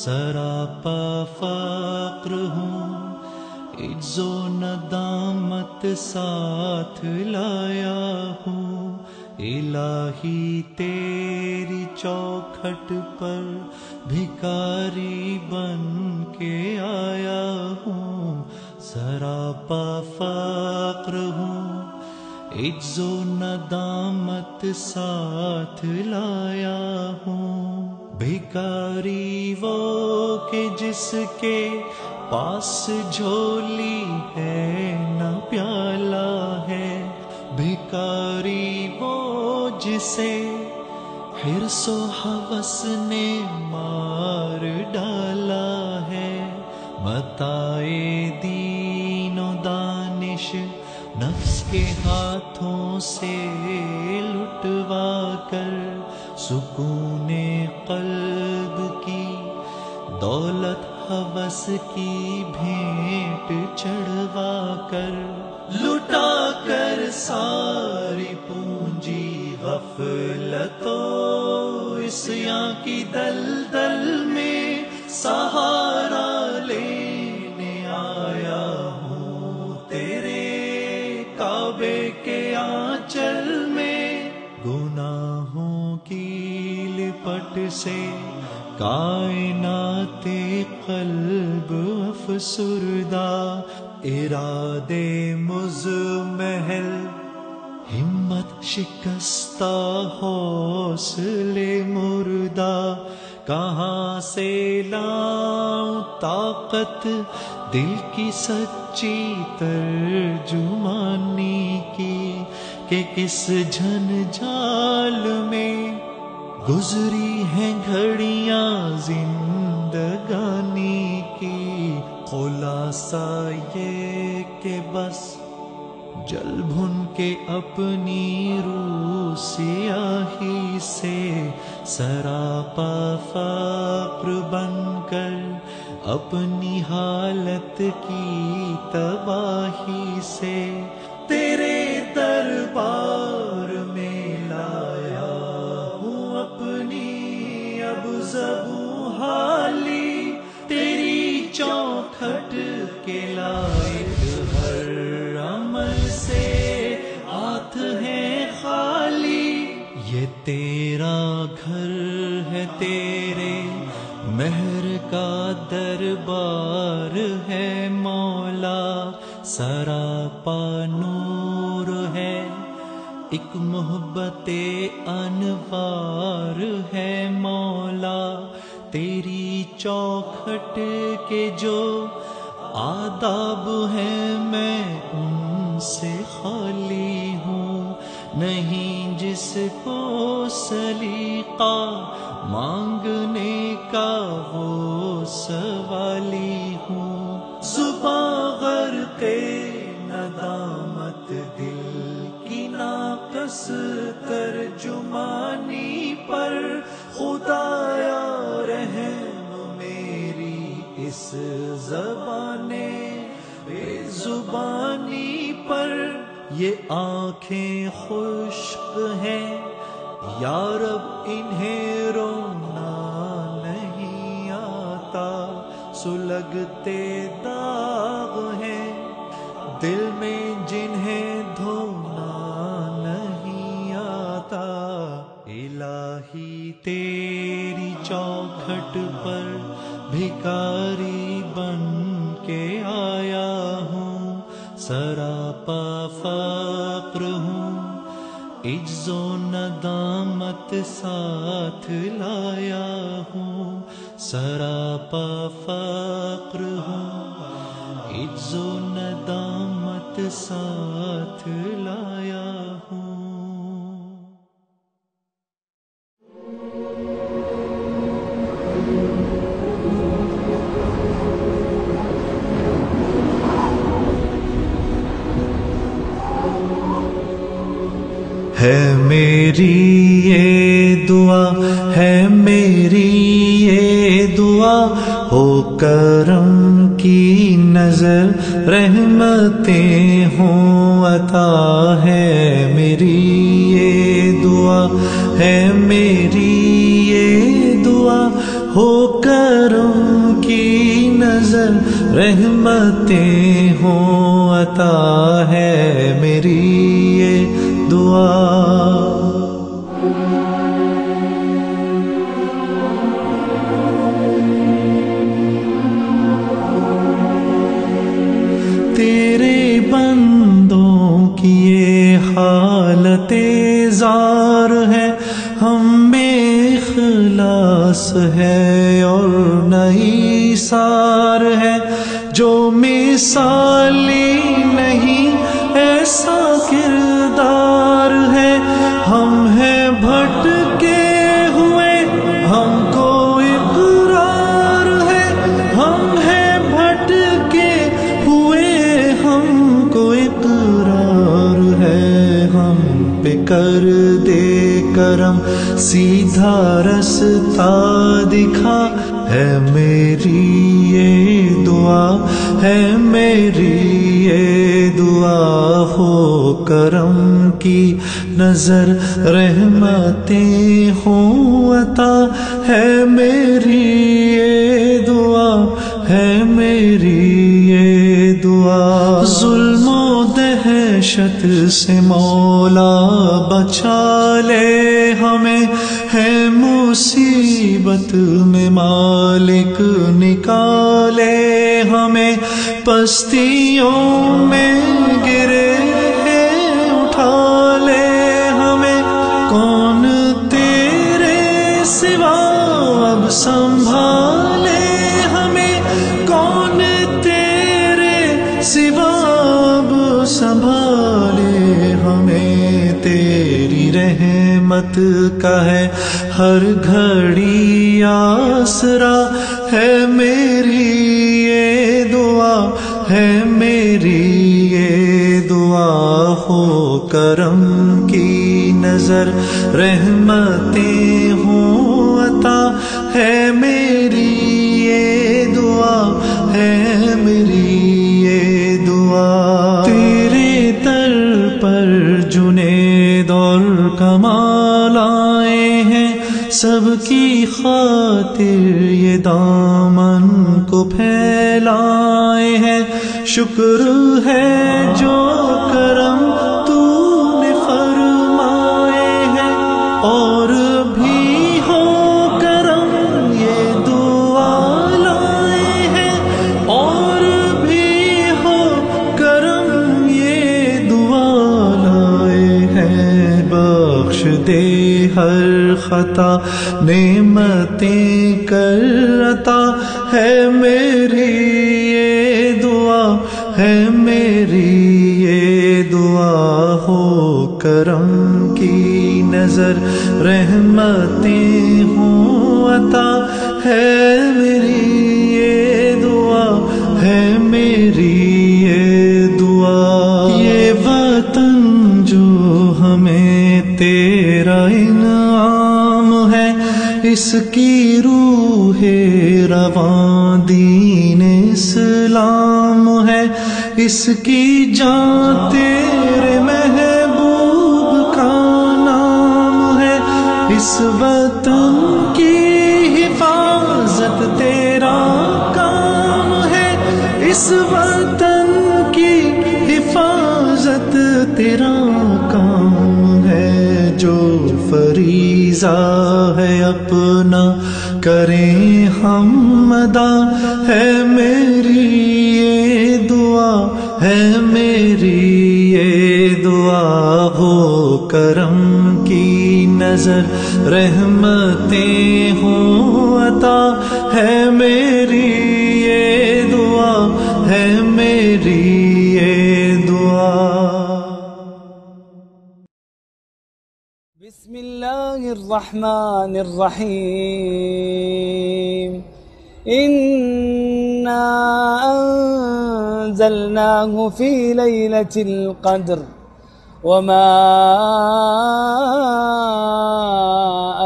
Speaker 1: سراپا فقر ہوں، عجز و ندامت ساتھ لایا ہوں. الہی تیری چوکھٹ پر بھکاری بن کے آیا ہوں، سراپا فقر ہوں، عجز و ندامت ساتھ لایا ہوں. بھکاری وہ کہ جس کے پاس جھولی ہے نہ پیالہ ہے، بھکاری وہ جسے حرص و ہوس نے مار ڈالا ہے. متاع دین و دانش نفس کے ہاتھوں سے لٹوا کر، سکون قلب کی دولت ہوس کی بھیٹ چڑھوا کر، لٹا کر ساری پونجی غفلت و عصیاں کی دلدل میں سہارا لینے آیا ہوں. تیرے کعبے کے آنچل میں گناہوں کی لپٹ سے کائنات قلب افسردہ، ارادے مزمحل ہمت شکستہ حوصلے مردہ. کہاں سے لاؤں طاقت دل کی سچی ترجمانی کی، کہ کس جھنجھال میں گزری ہیں گھڑیاں زندگانی کی. خلاصہ یہ کہ بس جل بھن کے اپنی روح سیاہی سے سراپا فقر بن کر اپنی حالت کی تباہی سے تیرے دربار میں لایا ہوں اپنی اب زبوں حالی، تیری چوکھٹ کے لائق ہر عمل سے ہاتھ ہے خالی، یہ تیرا گھر ہے، تیرے مہر کا دربار ہے مولا، سراپا نور ہے، ایک محبت انوار ہے مولا، تیری چوکھٹ کے جو آداب ہیں میں ان سے خالی ہوں، نہیں جس کو سلیقہ مانگنے کا وہ سوالی ہوں، زباں غرق ندامت دل کی ناقص ترجمانی پر، خدایا رحم میری اس زبان بے زبانی پر، یہ آنکھیں خشک ہیں یا رب انہیں رونا نہیں آتا، سلگتے داغ ہیں دل میں جنہیں دھونا نہیں آتا، الہی تیری چوکھٹ پر بھکاری بن کے آیا ہوں، سراپا فقر ہوں، عجز و ندامت ساتھ لایا ہوں، سراپا فقر ہوں، عجز و ندامت ساتھ لایا ہوں۔ ہے میری یہ دعا، ہے میری یہ دعا، ہو کرم کی نظر رحمتیں ہوں عطا، ہے میری یہ دعا، ہے میری یہ دعا، ہو کرم کی نظر رحمتیں ہوں عطا، ہے میری یہ دعا۔ تیرے بندوں کی یہ حالت زار ہے، ہم بے اخلاص ہے اور نئی سار ہے، جو مثالی نہیں ایسا کردار ہے، ہم ہیں بھٹکے ہوئے ہم کو اقرار ہے، ہم ہیں بھٹکے ہوئے ہم کو اقرار ہے، ہم پہ کر دے کرم سیدھا رستہ دکھا، ہے میری یہ دعا، ہے میری یہ دعا، ہو کرم کی نظر رحمتیں ہوں عطا، ہے میری یہ دعا، ہے میری یہ دعا، ظلم و دہشت سے مولا بچا لے ہمیں، ہے مصیبت میں مالک نکالے ہمیں، پستیوں میں گرے اٹھا لے ہمیں، کون تیرے سوا اب سنبھالے ہمیں، کون تیرے سوا اب سنبھالے ہمیں، تیری رحمت کا ہے ہر گھڑی آسرا، ہے میری یہ دعا، ہے میری یہ دعا۔ دعا ہو کرم کی نظر رحمتیں ہوں عطا ہے میری یہ دعا ہے میری یہ دعا تیرے در پر جنید اور کمال آئے ہیں سب کی خاطر یہ دامن کو پھیلائے ہیں شکر ہے جو کرم تو نے فرمائے ہیں اور بھی ہو کرم یہ دعا لائے ہیں اور بھی ہو کرم یہ دعا لائے ہیں بخش دے ہر خطا نعمتیں کر عطا ہے میری یہ دعا ہے میری یہ دعا ہو کرم کی نظر رحمتیں ہوں عطا ہے میری یہ دعا ہے میری یہ دعا یہ وطن جو ہمیں تیرا انعام ہے اس کی روح رواں دین اسلام ہے اس کی جان تیرے محبوب کا نام ہے اس وطن کی حفاظت تیرا کام ہے اس وطن کی حفاظت تیرا کام ہے جو فریضہ ہے اپنا کریں ہم ادا ہے میری یہ دعا ہے میری یہ دعا ہو کرم کی نظر رحمتیں ہوں عطا ہے میری یہ دعا ہے میری یہ دعا
Speaker 10: بسم اللہ الرحمن الرحیم إنا أنزلناه في ليلة القدر وما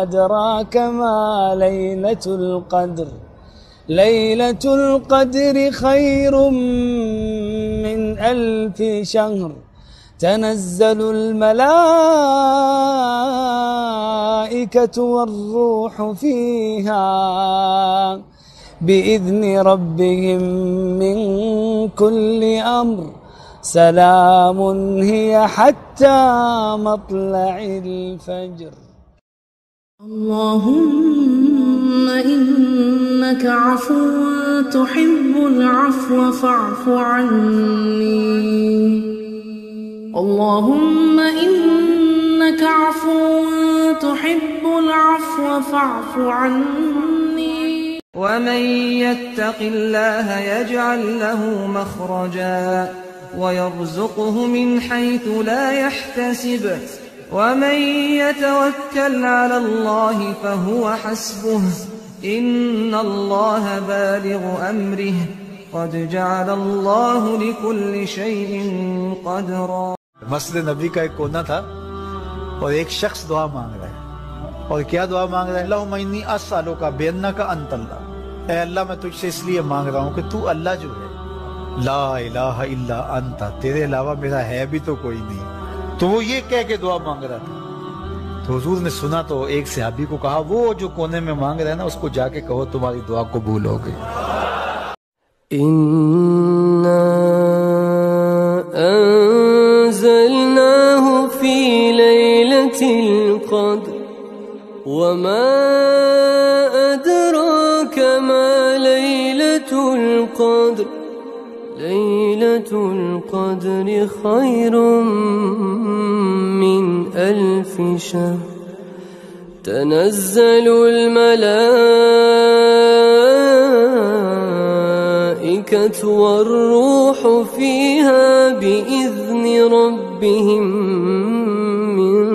Speaker 10: أدراك ما ليلة القدر ليلة القدر خير من 1000 شهر تنزل الملائكة والروح فيها بإذن ربهم من كل أمر سلام هي حتى مطلع الفجر
Speaker 11: اللهم إنك عفو تحب العفو فاعف عني اللهم إنك عفو تحب العفو فاعف عني
Speaker 3: ومن يتق الله يجعل له مخرجا ويرزقه من حيث لا يحتسب ومن يتوكل على الله فهو حسبه إن الله بالغ أمره قد جعل الله لكل شيء قدرا
Speaker 12: مسجد نبی کا ایک کونا تھا اور ایک شخص دعا مانگ رہا ہے اور کیا دعا مانگ رہا ہے اللہم انی اسألوک بانک انت اللہ اے اللہ میں تجھ سے اس لیے مانگ رہا ہوں کہ تو اللہ جو ہے لا الہ الا انت تیرے علاوہ میرا ہے بھی تو کوئی نہیں تو وہ یہ کہہ کے دعا مانگ رہا تھا تو حضور نے سنا تو ایک صحابی کو کہا وہ جو کونے میں مانگ رہا ہے نا اس کو جا کے کہو تمہاری دعا قبول ہو گئی
Speaker 7: أنزلناه في ليلة القدر وما أدراك ما ليلة القدر ليلة القدر خير من 1000 شهر تنزل الملائكة والروح فيها بإذن ربهم من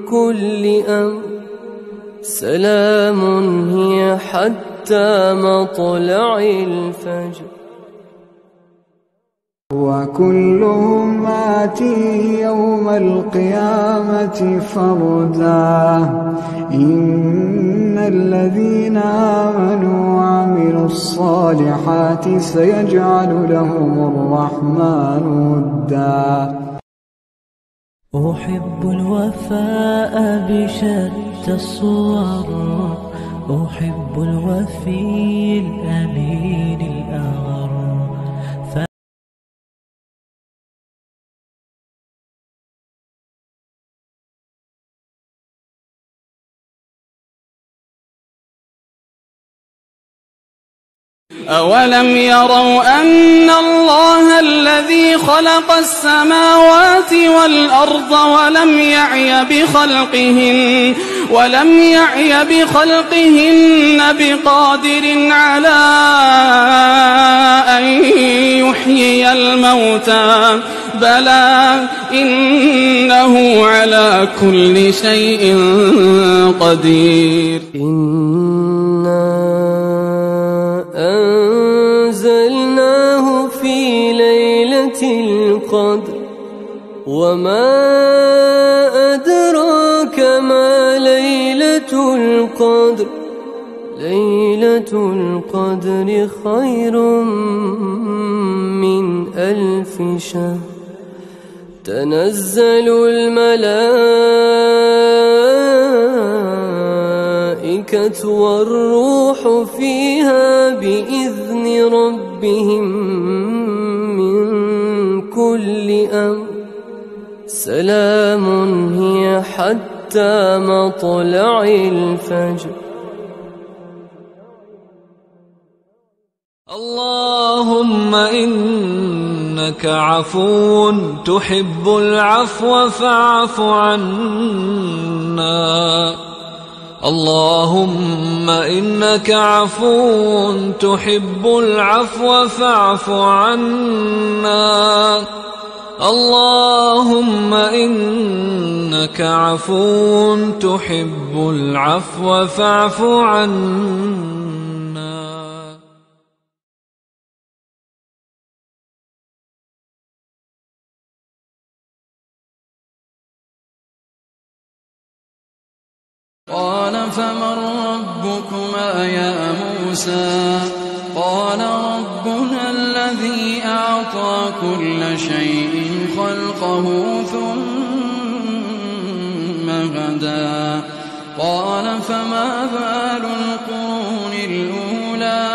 Speaker 7: كل أمر سلام هي حتى مطلع الفجر
Speaker 8: وكلهم آتيه يوم القيامة فردا إن الذين آمنوا وعملوا الصالحات سيجعل لهم الرحمن ودا.
Speaker 1: أحب الوفاء بشتى الصور، أحب الوفي الأمين الأغر.
Speaker 9: أولم يروا أن الله الذي خلق السماوات والأرض ولم يعي بخلقهن بقادر على أن يحيي الموتى بلى إنه على كل شيء قدير.
Speaker 7: أنزلناه في ليلة القدر وما أدراك ما ليلة القدر. ليلة القدر خير من 1000 شهر. تنزل الملائكة والروح فيها بإذن ربهم من كل أمر. سلام هي حتى مطلع الفجر.
Speaker 1: اللهم إنك عفو تحب العفو فاعف عنا. اللهم إنك عفو تحب العفو فاعف عنا. اللهم إنك عفو تحب العفو فاعف عنا.
Speaker 6: قال فمن ربكما يا موسى؟ قال ربنا الذي أعطى كل شيء خلقه ثم هدى. قال فما بال القرون الأولى؟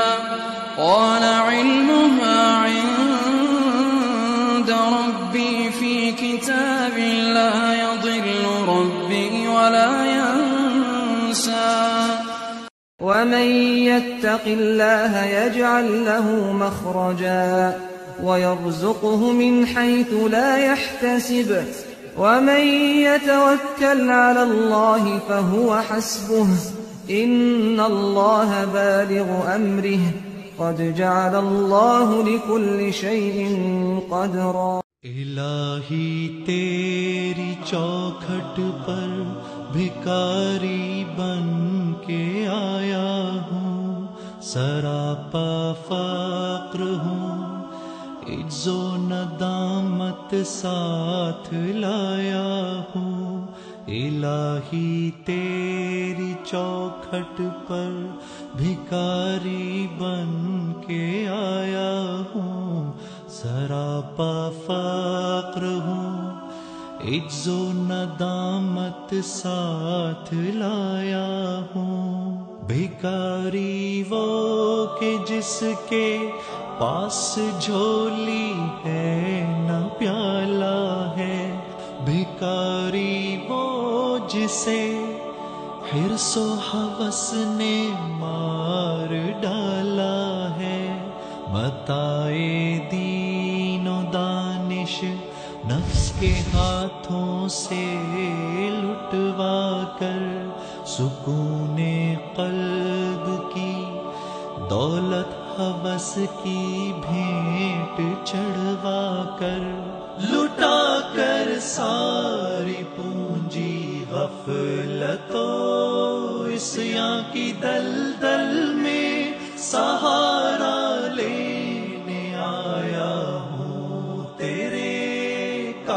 Speaker 6: قال علمها عند ربي في كتاب لا يضل ربي ولا ينسى.
Speaker 3: ومن يتق الله يجعل له مخرجا ويرزقه من حيث لا يحتسب ومن يتوكل على الله فهو حسبه إن الله بالغ أمره قد جعل الله لكل شيء قدرا.
Speaker 1: الہی تیری چوکھٹ پر بھکاری بن کے آیا ہوں، سراپا فقر ہوں، عجز و ندامت ساتھ لایا ہوں. الہی تیری چوکھٹ پر بھکاری بن کے آیا ہوں، سراپا فقر ہوں، عجز و ندامت ساتھ لایا ہوں. بھکاری وہ کہ جس کے پاس جھولی ہے نہ پیالہ ہے، بھکاری وہ جسے حرص و ہوس نے مار ڈالا ہے. متاع دین و دانش نفس کے ہاتھوں سے لٹوا کر، سکون قلب کی دولت ہوس کی بھیٹ چڑھوا کر، لٹا کر ساری پونجی غفلت و عصیاں کی دلدل میں سہارا لینے آیا ہوں.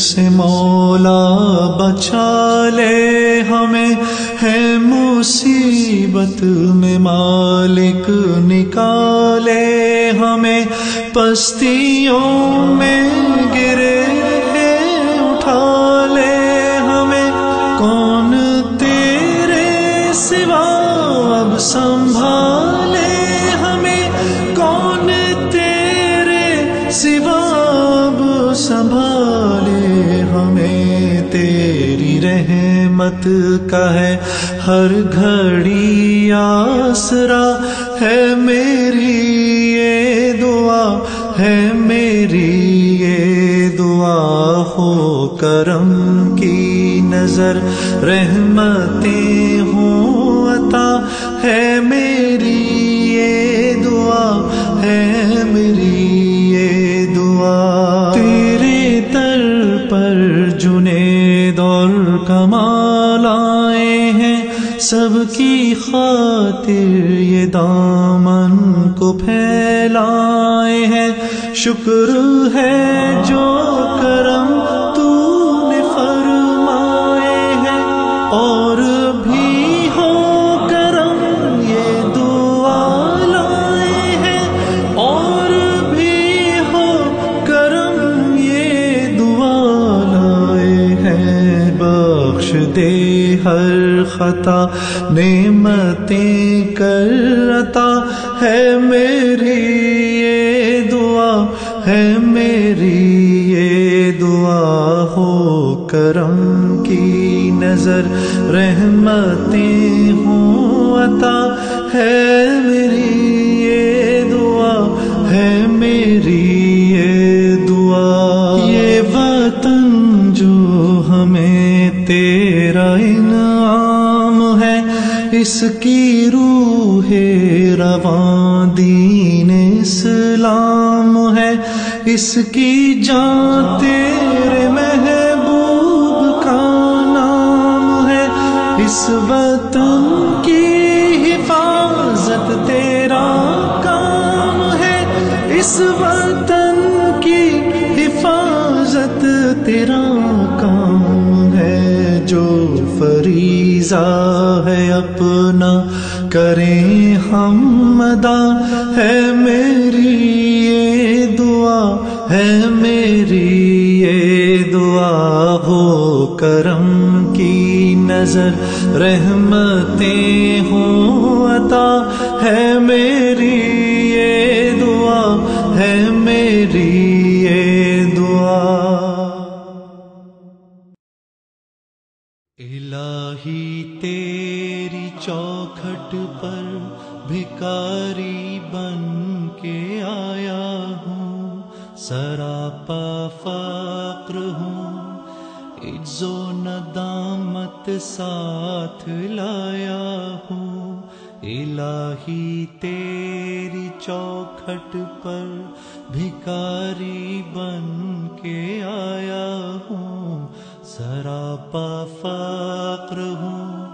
Speaker 1: سے مولا بچا لے ہمیں، ہے مصیبت میں مالک نکالے ہمیں، پستیوں میں گرے اٹھا لے ہمیں، کون تیرے سوا اب سنبھالے ہمیں، کون تیرے سوا اب سنبھالے ہمیں، تیری رحمت کا ہے ہر گھڑی آسرا، ہے میری یہ دعا، ہے میری یہ دعا، ہو کرم کی نظر رحمتیں ہوں عطا، ہے میری یہ دعا، ہے میری یہ دعا، تیرے در پر جنید اور کمال آئے ہیں، سب کی خاطر یہ دامن کو پھیلائے ہیں، شکر ہے جو کرم تو نے فرمائے ہیں، اور بھی ہو کرم یہ دعا لائے ہیں، اور بھی ہو کرم یہ دعا لائے ہیں، بخش دے ہر خطا نعمتیں کر عطا، ہے میری یہ دعا، ہے میری یہ دعا، ہو کرم کی نظر رحمتیں ہوں عطا، ہے میری یہ دعا، ہے میری یہ دعا، یہ وطن جو ہمیں تیرا انعام ہے، اس کی روح رواں دین اسلام ہے، اس کی جان تیرے محبوب کا نام ہے، اس وطن کی حفاظت تیرا کام ہے، اس وطن کی حفاظت تیرا کام ہے، جو فریضہ ہے اپنا کریں ہم ادا، ہے میری یہ دعا، ہے میری یہ دعا، ہو کرم کی نظر رحمتیں ہوں عطا، ہے میری یہ دعا، ہے میری یہ دعا۔ الہی تیری چوکھٹ پر بھکاری بن کے آیا ہوں، سراپا فقر ہوں، عجز و ندامت ساتھ لایا ہوں، الہی تیری چوکھٹ پر بھکاری بن کے آیا ہوں، سراپا فقر ہوں،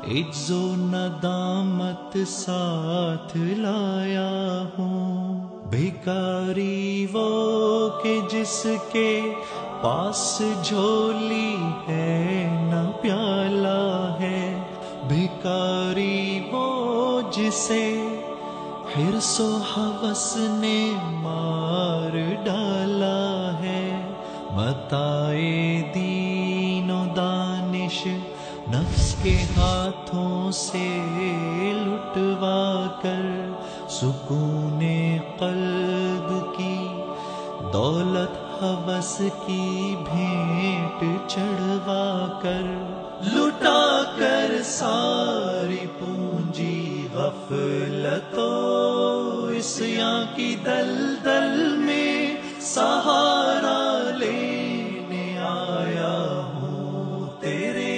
Speaker 1: عجز و ندامت ساتھ لایا ہوں، بھکاری وہ کہ جس کے پاس جھولی ہے نہ پیالہ ہے، بھکاری وہ جسے حرص و ہوس نے مار ڈالا ہے، متائے دین و دانش نفس کے ہاتھوں سے لٹوا کر، سکون قلب کی دولت ہوس کی بھینٹ چڑھوا کر، لٹا کر ساری پونجی غفلت و عصیاں کی دلدل میں سہارا لینے آیا ہوں، تیرے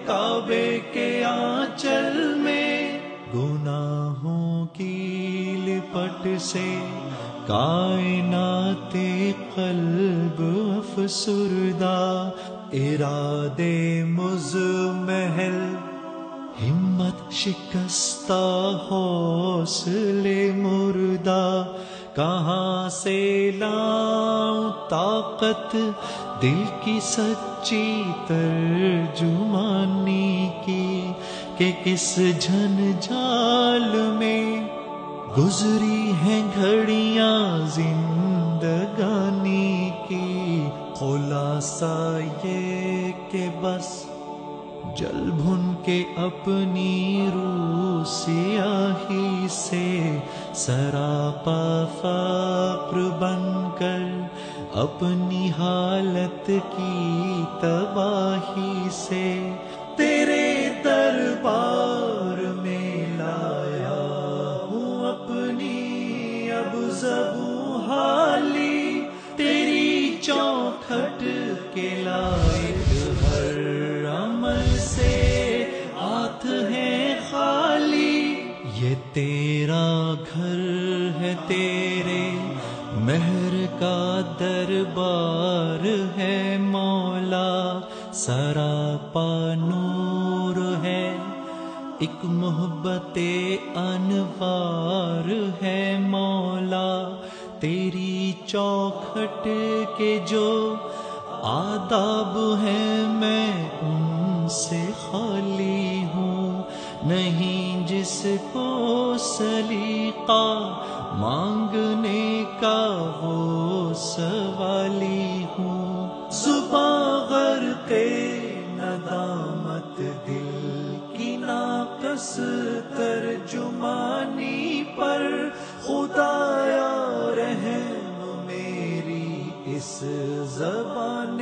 Speaker 1: کعبے کے آنچل میں، گناہوں کی لپٹ سے کائنات قلب افسردہ، ارادے مزمحل ہمت شکستہ حوصلے مردہ، کہاں سے لاؤں طاقت دل کی سچی ترجمانی کی کہ کس جھنجھال میں گزری ہیں گھڑیاں زندگانی کی. خلاصہ یہ کہ بس جل بھن کے اپنی روح سیاہی سے سراپا فقر بن کر اپنی حالت کی تباہی سے تیرے دربار میں لایا ہوں اپنی اب زبوں حالی. تیری چوکھٹ کے لائق ہر عمل سے ہاتھ ہے خالی. یہ تیرا گھر ہے، تیرے مہر کا دربار ہے مولا. سراپا نور ہے، ایک محبت انوار ہے مولا. تیری چوکھٹ کے جو آداب ہیں میں ان سے خالی ہوں. نہیں جس کو سلیقہ مانگنے کا وہ سوالی ہوں. زباں غرق ندامت دل کی ناقص ترجمانی پر خدایا رحم میری اس زبان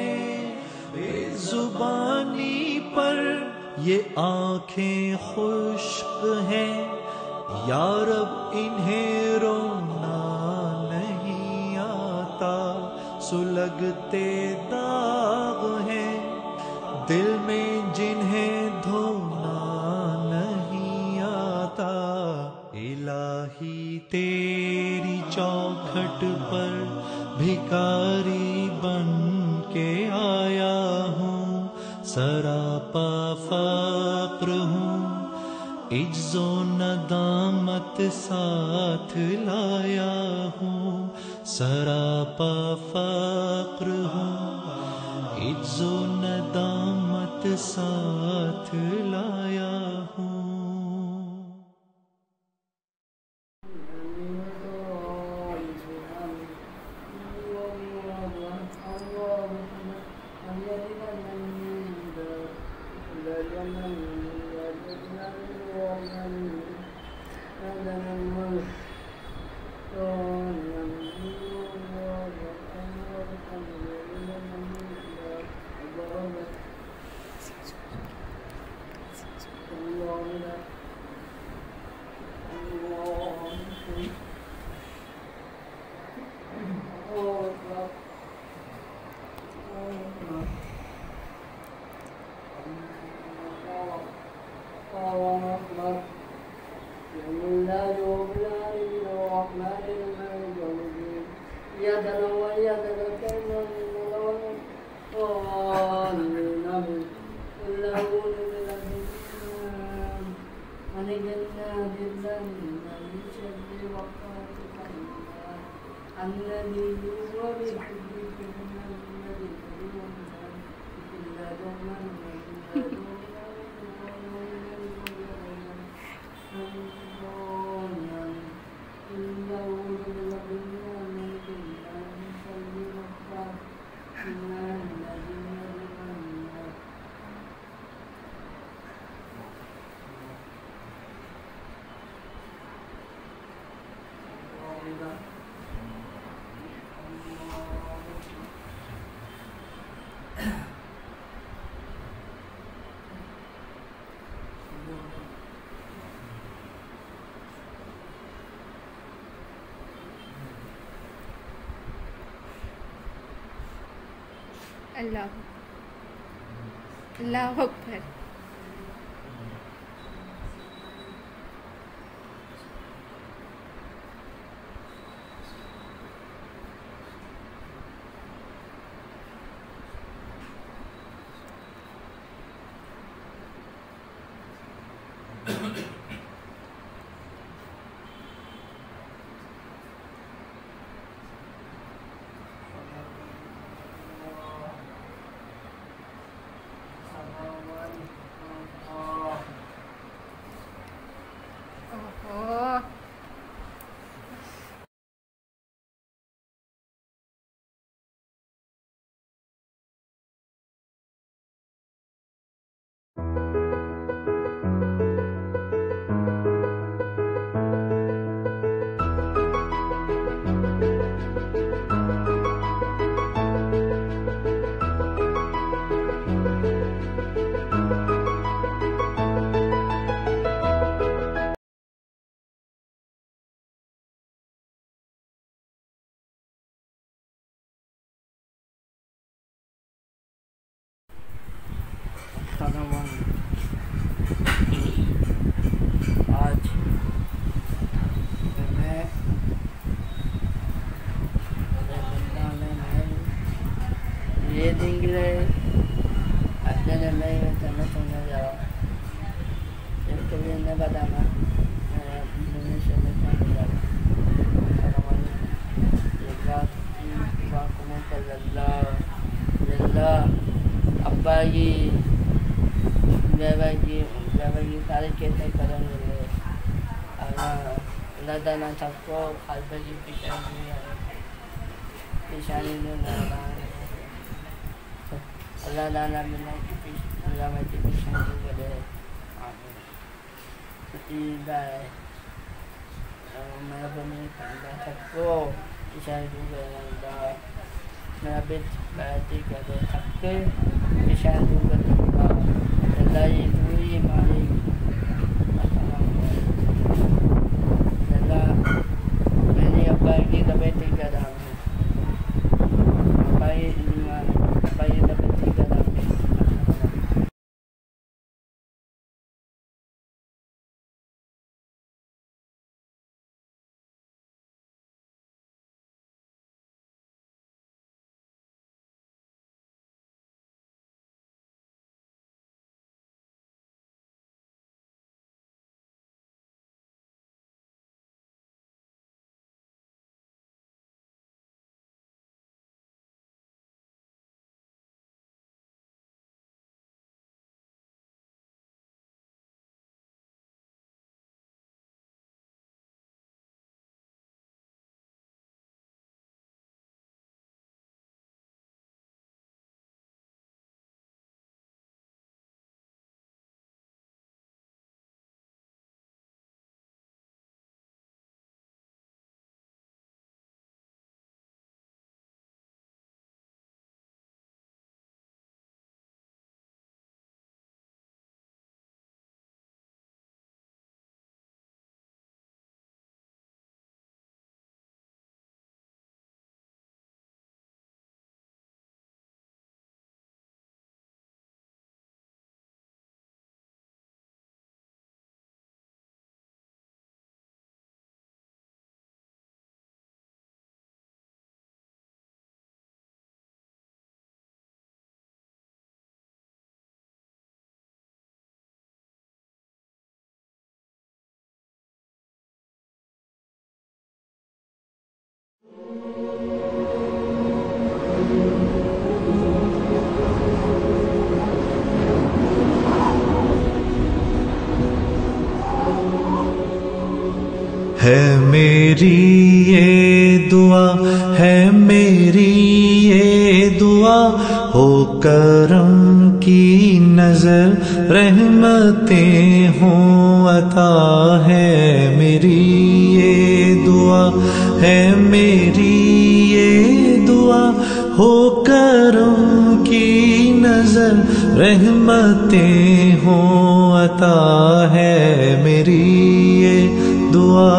Speaker 1: بے زبانی پر. یہ آنکھیں خشک ہیں یا رب انہیں رونا نہیں آتا. سلگتے داغ ہیں دل میں جنہیں دھونا نہیں آتا. الہی تیری چوکھٹ پر بھکاری بن کے آیا ہوں. سراپا فقر ہوں، عجز و ندامت ساتھ لایا ہوں. سراپا فقر ہوں، عجز و ندامت ساتھ لایا ہوں.
Speaker 13: اللہ اکبر.
Speaker 5: خانمان آج میں یہ دن کے لیے اپنے میں جانا چاہنے جا رہا ہوں اس کے لیے نہیں بتانا میں انڈونیشیا میں جانے جا رہا ہوں ابا کی سارے کیسے کریں گے اللہ تعالیٰ سب کو خالبہ کی پیشانی میں اللہ تعالیٰ ملنا کی پیشانی کرے میرا بنی سب کو پیشانی کرے میرا بیٹ بیٹی کرے سب کے پیشانی کرے اللہ یہ دوری مالک اللہ میری ابا کی طبیعت ٹھیک کر رہا ہوں ابا کی طبیعت ٹھیک کر رہا ہوں
Speaker 1: ہے میری یہ دعا ہے میری یہ دعا ہو کرم کی نظر رحمتیں ہوں عطا ہے میری یہ دعا ہے میری یہ دعا ہو کرم کی نظر رحمتیں ہوں عطا ہے میری یہ دعا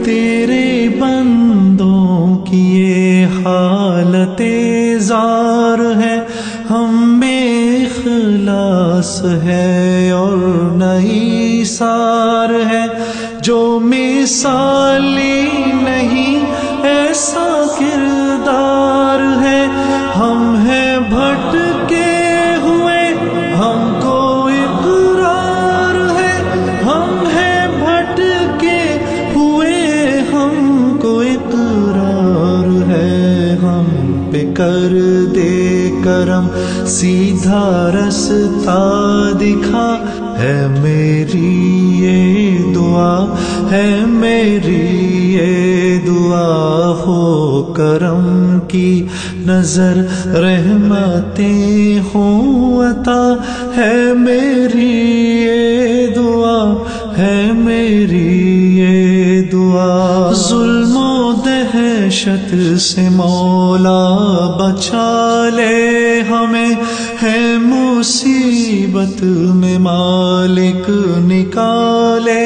Speaker 1: تیرے بندوں کی یہ حالت زار ہے ہم میں اخلاص ہے اور نئی سار ہے جو مثالی نہیں ایسا کردار ہے ہم ہیں بھٹکے ہوئے ہم کو اقرار ہے ہم ہیں بھٹکے ہوئے ہم کو اقرار ہے ہم پہ کر دے کرم سیدھا رستہ دکھا ہے میری یہ دعا ہے میری یہ دعا ہو کرم کی نظر رحمتیں ہوں عطا ہے میری یہ دعا ہے میری یہ دعا ظلم و دہشت سے مولا بچا لے ہمیں ہے مصیبت میں مالک نکالے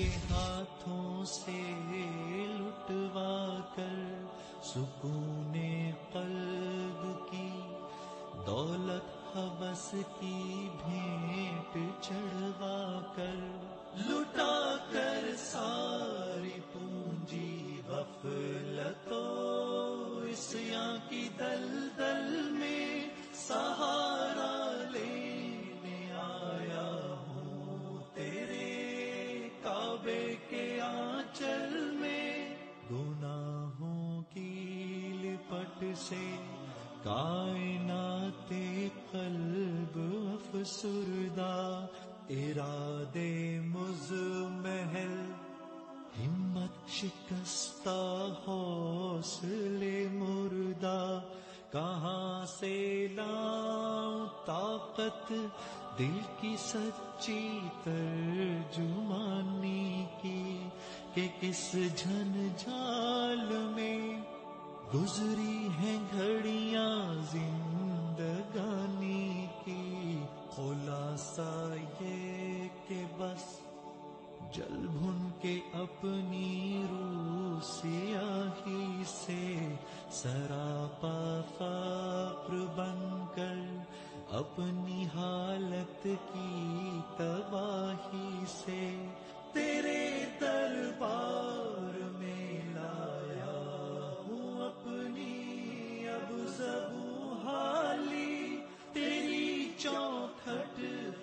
Speaker 1: کے ہاتھوں سے لٹوا کر سکون قلب کی دولت ہوس کی بھیٹ چڑھوا کر لٹا کر ساری پونجی غفلتوں عصیاں کی دلدل میں سہارا لینے آیا ہوں تیرے کعبے کے آنچل میں گناہوں کی لپٹ سے کائنات قلب افسردہ ارادے مزمحل ہمت شکستہ حوصلے مردہ کہاں سے لاؤں طاقت دل کی سچی ترجمانی کی کہ کس جھنجھال میں گزری ہیں گھڑیاں زندگانی کی خلاصہ یہ کہ بس جل بھن کے اپنی روح سیاہی سے سراپا فقر بن کر اپنی حالت کی تباہی سے تیرے دربار میں لایا ہوں اپنی اب زبوں حالی تیری چوکھٹ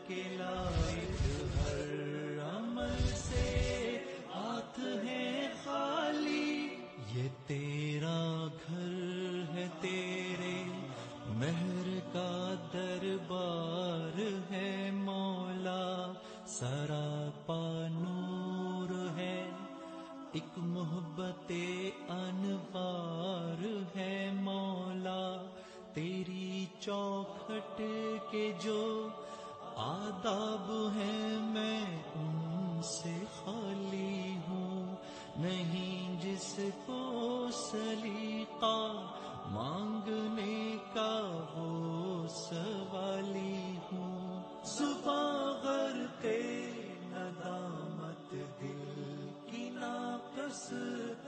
Speaker 1: کے لائق ہر عمل سے ہاتھ ہے خالی یہ تیرا گھر ہے تیرے مہر کا دربار ہے مولا سراپا نور ہے ایک محبت انوار ہے مولا تیری چوکھٹ کے جو آداب ہیں میں ان سے خالی ہوں نہیں جس کو سلیقہ مانگنے کا وہ سوالی ہوں صبح غرقے ندامت دل کی ناقص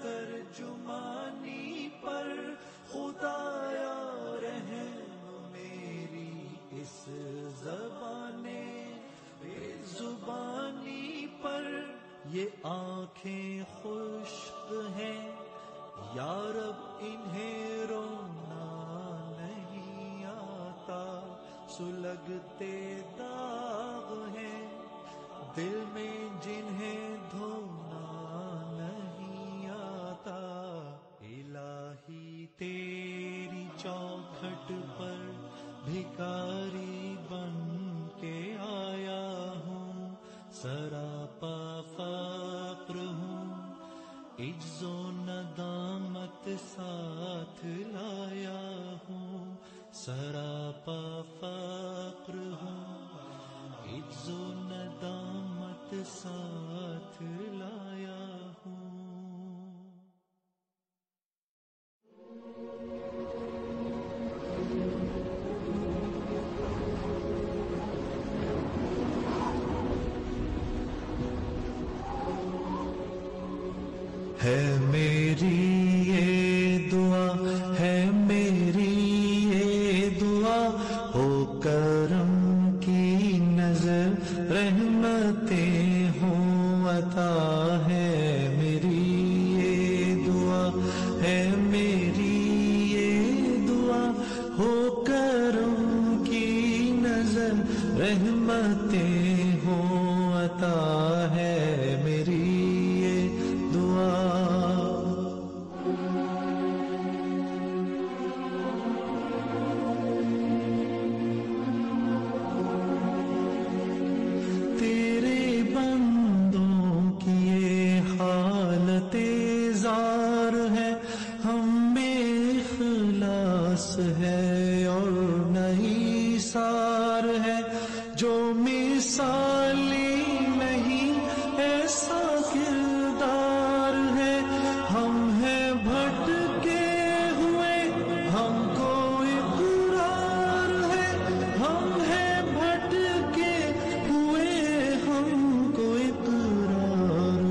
Speaker 1: ترجمانی پر خدایا رحم میری اس بے زبانی پر یہ آنکھیں خشک ہیں یا رب انہیں رونا نہیں آتا سلگتے داغ ہیں دل میں جنہیں دھونا نہیں آتا الہی تیری چوکھٹ پر بھکاری بن کے آیا ہوں سراپا فقر ہوں عجز و ندامت ساتھ لایا ہوں سراپا فقر ہوں عجز و ندامت ساتھ لایا ہوں ہے میری یہ دعا ہے میری یہ دعا ہو کرم کی نظر رحمتیں ہوں عطا ہے میری یہ دعا ہے میری یہ دعا ہو کرم کی نظر رحمتیں ہوں عطا ہے میری یہ دعا تیرے بندوں کی یہ حالت زار ہے ہم میں اخلاص ہے اور نہیں سار ہے جو مثالی نہیں ایسا کردار ہے ہم ہیں بھٹکے ہوئے ہم کو اقرار ہے ہم ہیں بھٹکے ہوئے ہم کو اقرار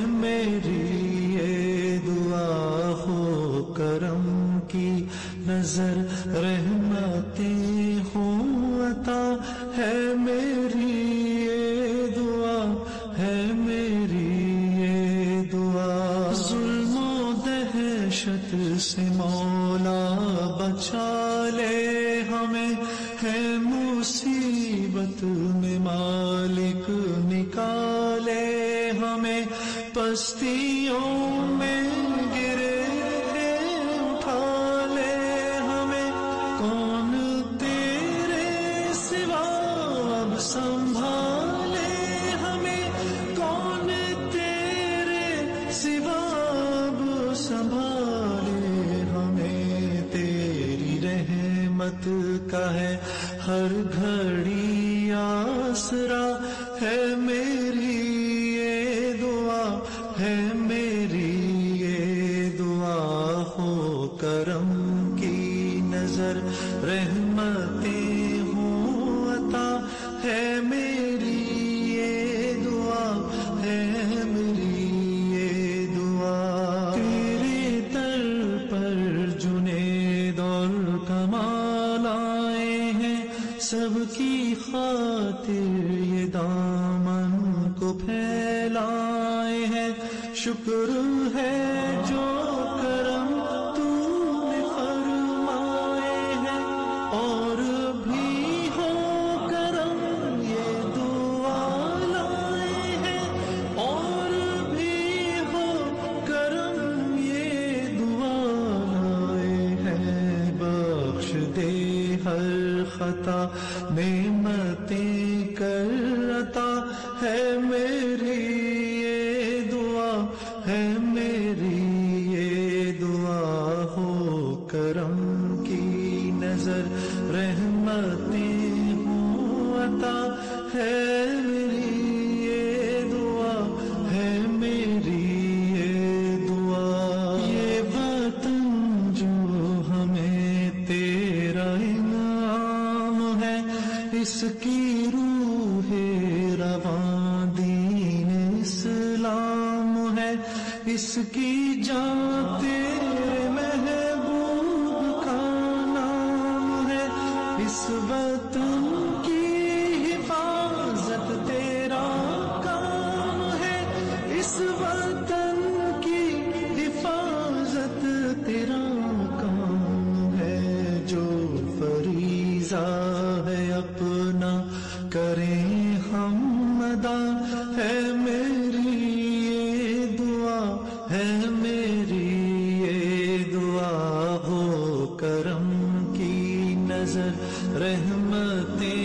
Speaker 1: میری یہ دعا ہو کرم کی نظر رحمتیں ہوں عطا ہے میری یہ دعا ہے میری یہ دعا ظلم و دہشت سے مولا بچا لے ہمیں ہے مصیبت میں مالک نکالے ہمیں پستیوں میں گرے اٹھا لے ہمیں کون تیرے سوا اب سنبھالے ہمیں کون تیرے سوا اب سنبھالے ہمیں تیری رحمت کا ہے ہر گھڑی آسرا ہے میری یہ دعا ہے میری یہ دعا ہو کرم کی نظر رحمتیں ہوں عطا ہے میری یہ دعا ہے میری یہ دعا تیرے در پر جنید اور کمال آئے ہیں سب کی خاطر یہ دامن کو پھیلائے ہیں شکر ہے جو کرم تو نے فرمائے ہیں اور بھی ہو کرم یہ دعا لائے ہیں اور بھی ہو کرم یہ دعا لائے ہیں بخش دے ہر خطا نعمتیں کر عطا ہے میری یہ دعا ہے میری یہ دعا ہو کرم کی نظر رحمتیں ہوں عطا ہے میری یہ دعا ہے میری یہ دعا یہ وطن جو ہمیں تیرا انعام ہے اس کی روح رواں دین اسلام ہے اس کی جان تیرے محبوب کا نام ہے اس وطن کی حفاظت تیرا کام ہے اس وطن کی حفاظت تیرا کام ہے جو فریضہ ہے اپنا کریں ہم ادا ہے میری یہ دعا ہے میری یہ دعا ہو کرم کی نظر رحمتیں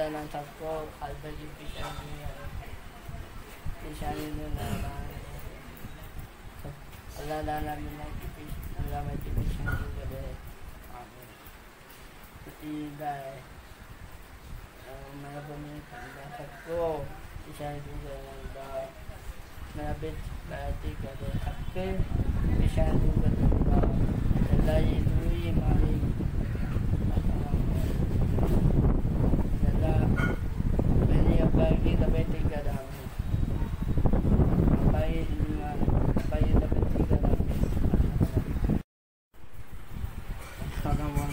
Speaker 5: Dalam takwa al-bagi pisani Allah dalam menaki Allah mati pisani kepada amin. Tiba mana pemikiran takwa pisani juga Allah menabit berarti kepada takwa pisani juga Allah itu mari bagi dapat tiga dalam bagi dapat tiga dalam Sanawan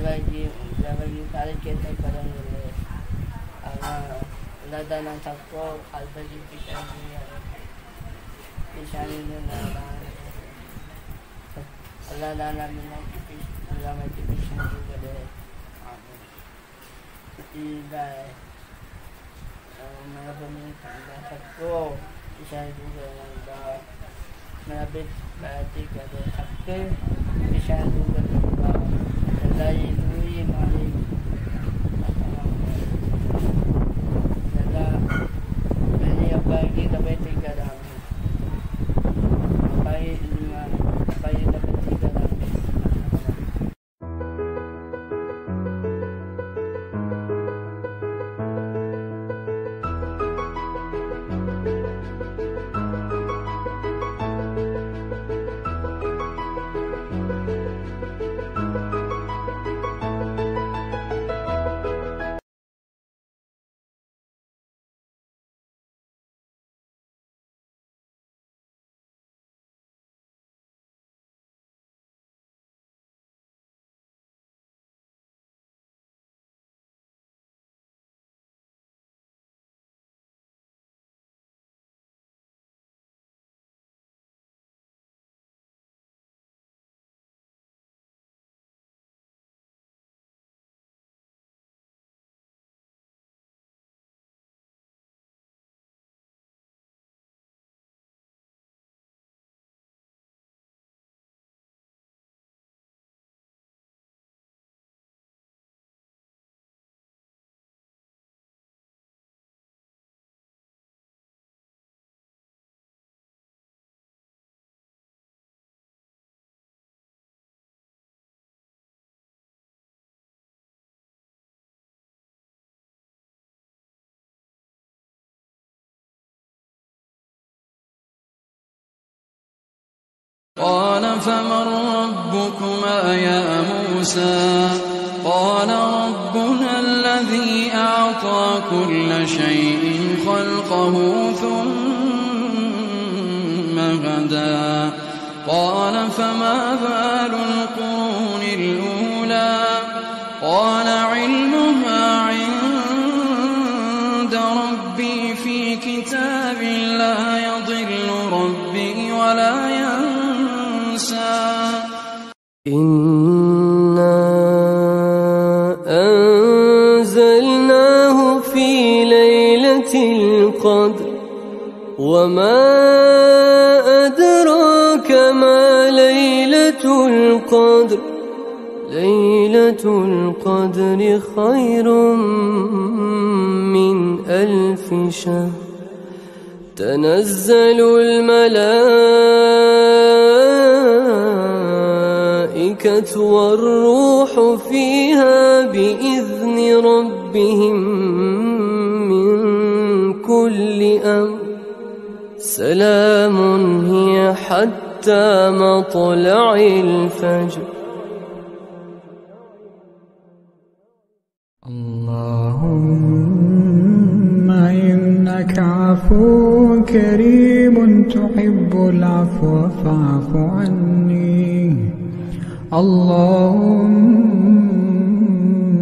Speaker 5: bagi kali kita kadang boleh Allah dalam takwa al-bagi pisani Allah dalam menaki Allah mati pisani kepada amin. Tiba mana pemikiran takwa pisani juga Allah menabit berarti kepada takwa pisani juga Allah itu mari Allah bagi dapat tiga dalam bagi dapat tiga
Speaker 6: قال فمن ربكما يا موسى قال ربنا الذي أعطى كل شيء خلقه ثم هدى قال فما بال القرون الأولى قال علمها عند ربي في كتاب لا يضل ربي ولا ينسى
Speaker 7: إنا أنزلناه في ليلة القدر وما أدراك ما ليلة القدر ليلة القدر خير من 1000 شهر تنزل الملائكة والروح فيها بإذن ربهم من كل أمر سلام هي حتى مطلع الفجر.
Speaker 8: اللهم إنك عفو كريم تحب العفو فاعف عني. اللهم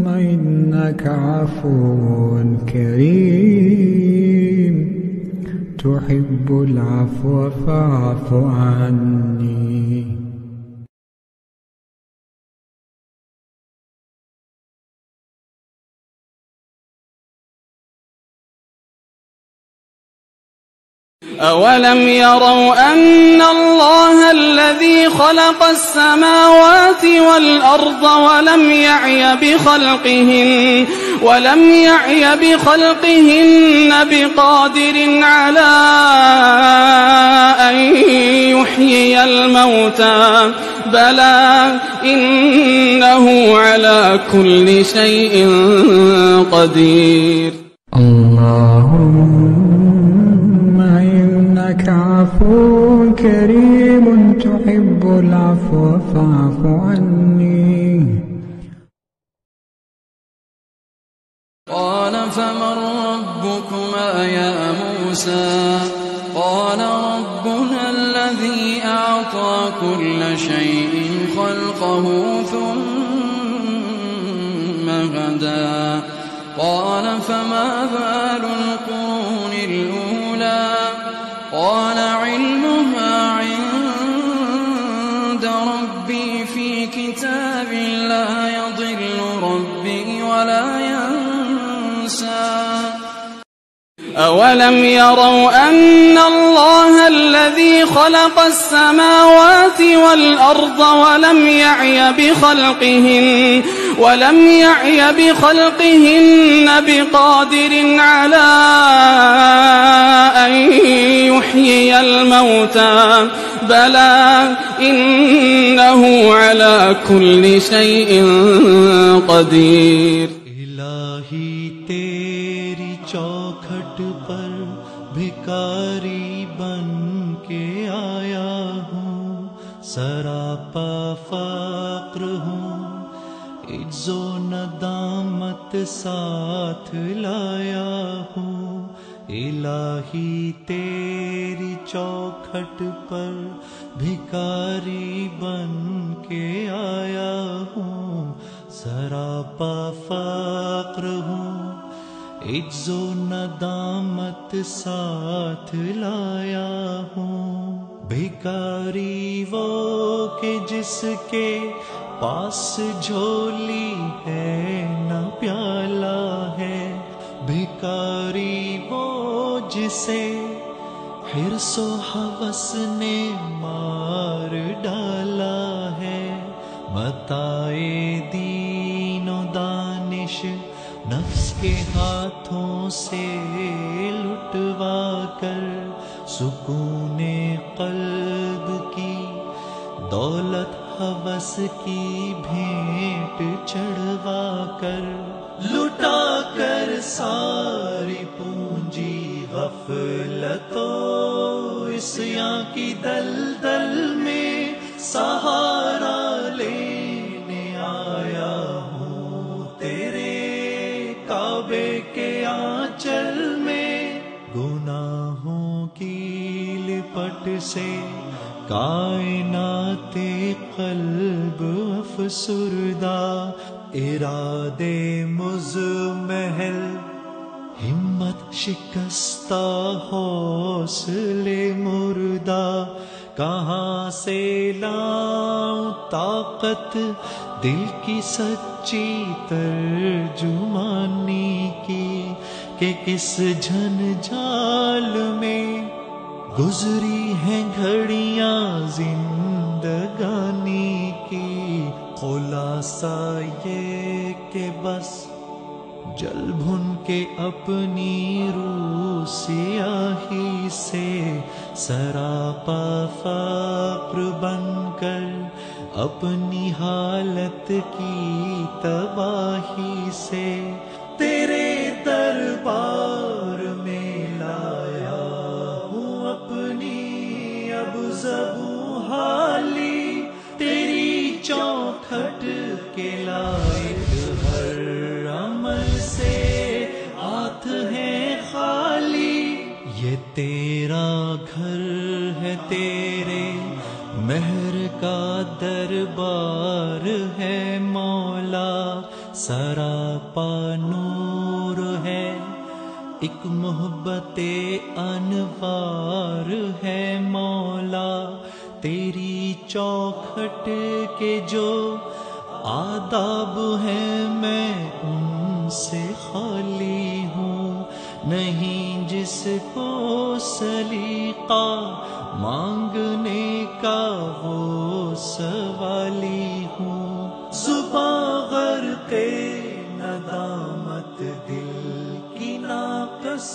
Speaker 8: إنك عفو كريم تحب العفو فاعف عني.
Speaker 9: أولم يروا أن الله الذي خلق السماوات والأرض ولم يعي بخلقهن بقادر على أن يحيي الموتى بلى إنه على كل شيء قدير.
Speaker 8: اللهم إنك عفو كريم تحب العفو فاعف عني.
Speaker 6: قال فمن ربكما يا موسى قال ربنا الذي أعطى كل شيء خلقه ثم هدى قال فما بال القرون الأولى قال علمها عند ربي في كتاب لا يضل ربي ولا ينسى.
Speaker 9: أولم يروا أن الله الذي خلق السماوات والأرض ولم يعي بخلقهن بقادر على أن يحيي الموتى بلى إنه على كل شيء قدير.
Speaker 1: الہی تیری چوکھٹ پر بھکاری بن کے آیا ہوں، سراپا فقر ہوں، عجز و ندامت ساتھ لایا ہوں. الہی تیری چوکھٹ پر بھکاری بن کے آیا ہوں، سراپا فقر ہوں، عجز و ندامت ساتھ لایا ہوں. بھکاری وہ کہ جس کے پاس جھولی ہے نہ پیالہ ہے، بھکاری وہ جسے حرص و ہوس نے مار ڈالا ہے. متائے دین و دانش نفس کے ہاتھوں سے لٹوا کر، سکون قلب کی دولت ہوس کی بھینٹ چڑھوا کر، لٹا کر ساری پونجی غفلت و عصیاں کی دلدل میں سہارا لینے آیا ہوں تیرے کعبے کے آنچل میں، گناہوں کی لپٹ سے کائنات قلب افسردہ، ارادے مزمحل ہمت شکستہ حوصلے مردہ، کہاں سے لاؤں طاقت دل کی سچی ترجمانی کی، کہ کس جھنجھال میں گزری ہیں گھڑیاں زندگانی کی، خلاصہ یہ کہ بس جل بھن کے اپنی روح سیاہی سے، سراپا فقر بن کر اپنی حالت کی تباہی سے، تیرے دربار میں لایا ہوں اپنی اب زبوں حالی، تیری چوکھٹ کے لائق ہر عمل سے ہاتھ ہے خالی، یہ تیرا گھر ہے، تیرے مہر کا دربار ہے مولا، سراپا نور ہے ایک محبت انوار ہے مولا، تیری چوکھٹ کے جو آداب ہیں میں ان سے خالی ہوں، نہیں جس کو سلیقہ مانگنے کا وہ سوالی ہوں، زباں غرق ندامت دل کی ناقص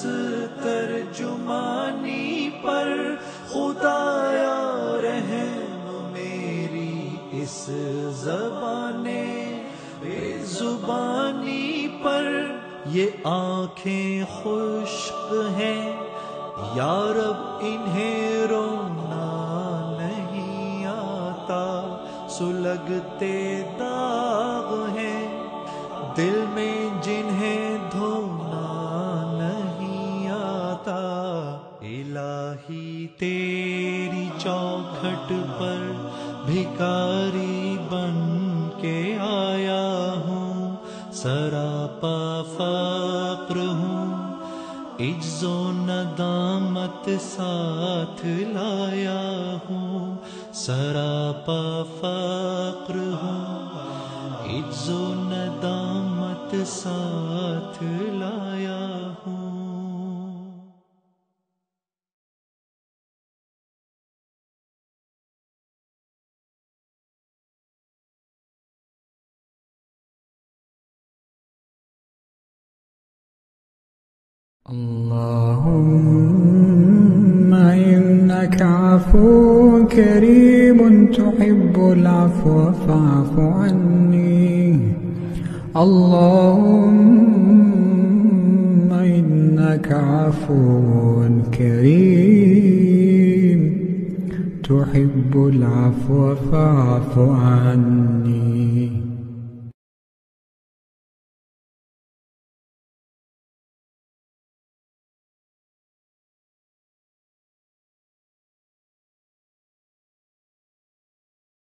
Speaker 1: ترجمانی پر، خدایا رحم میری اس زبان بے زبانی پر، یہ آنکھیں خشک ہیں یا رب انہیں رونا نہیں آتا، سلگتے داغ ہیں دل میں جنہیں دھونا نہیں آتا، الہی تیری چوکھٹ پر بھکاری بن کے آیا ہوں، سراپا فقر ہوں، عجز و ندامت ساتھ لایا ہوں، سراپا فقر ہوں، عجز و ندامت ساتھ لایا ہوں۔
Speaker 8: اللهم إنك عفو كريم تحب العفو فاعف عني، اللهم إنك عفو كريم تحب العفو فاعف عني.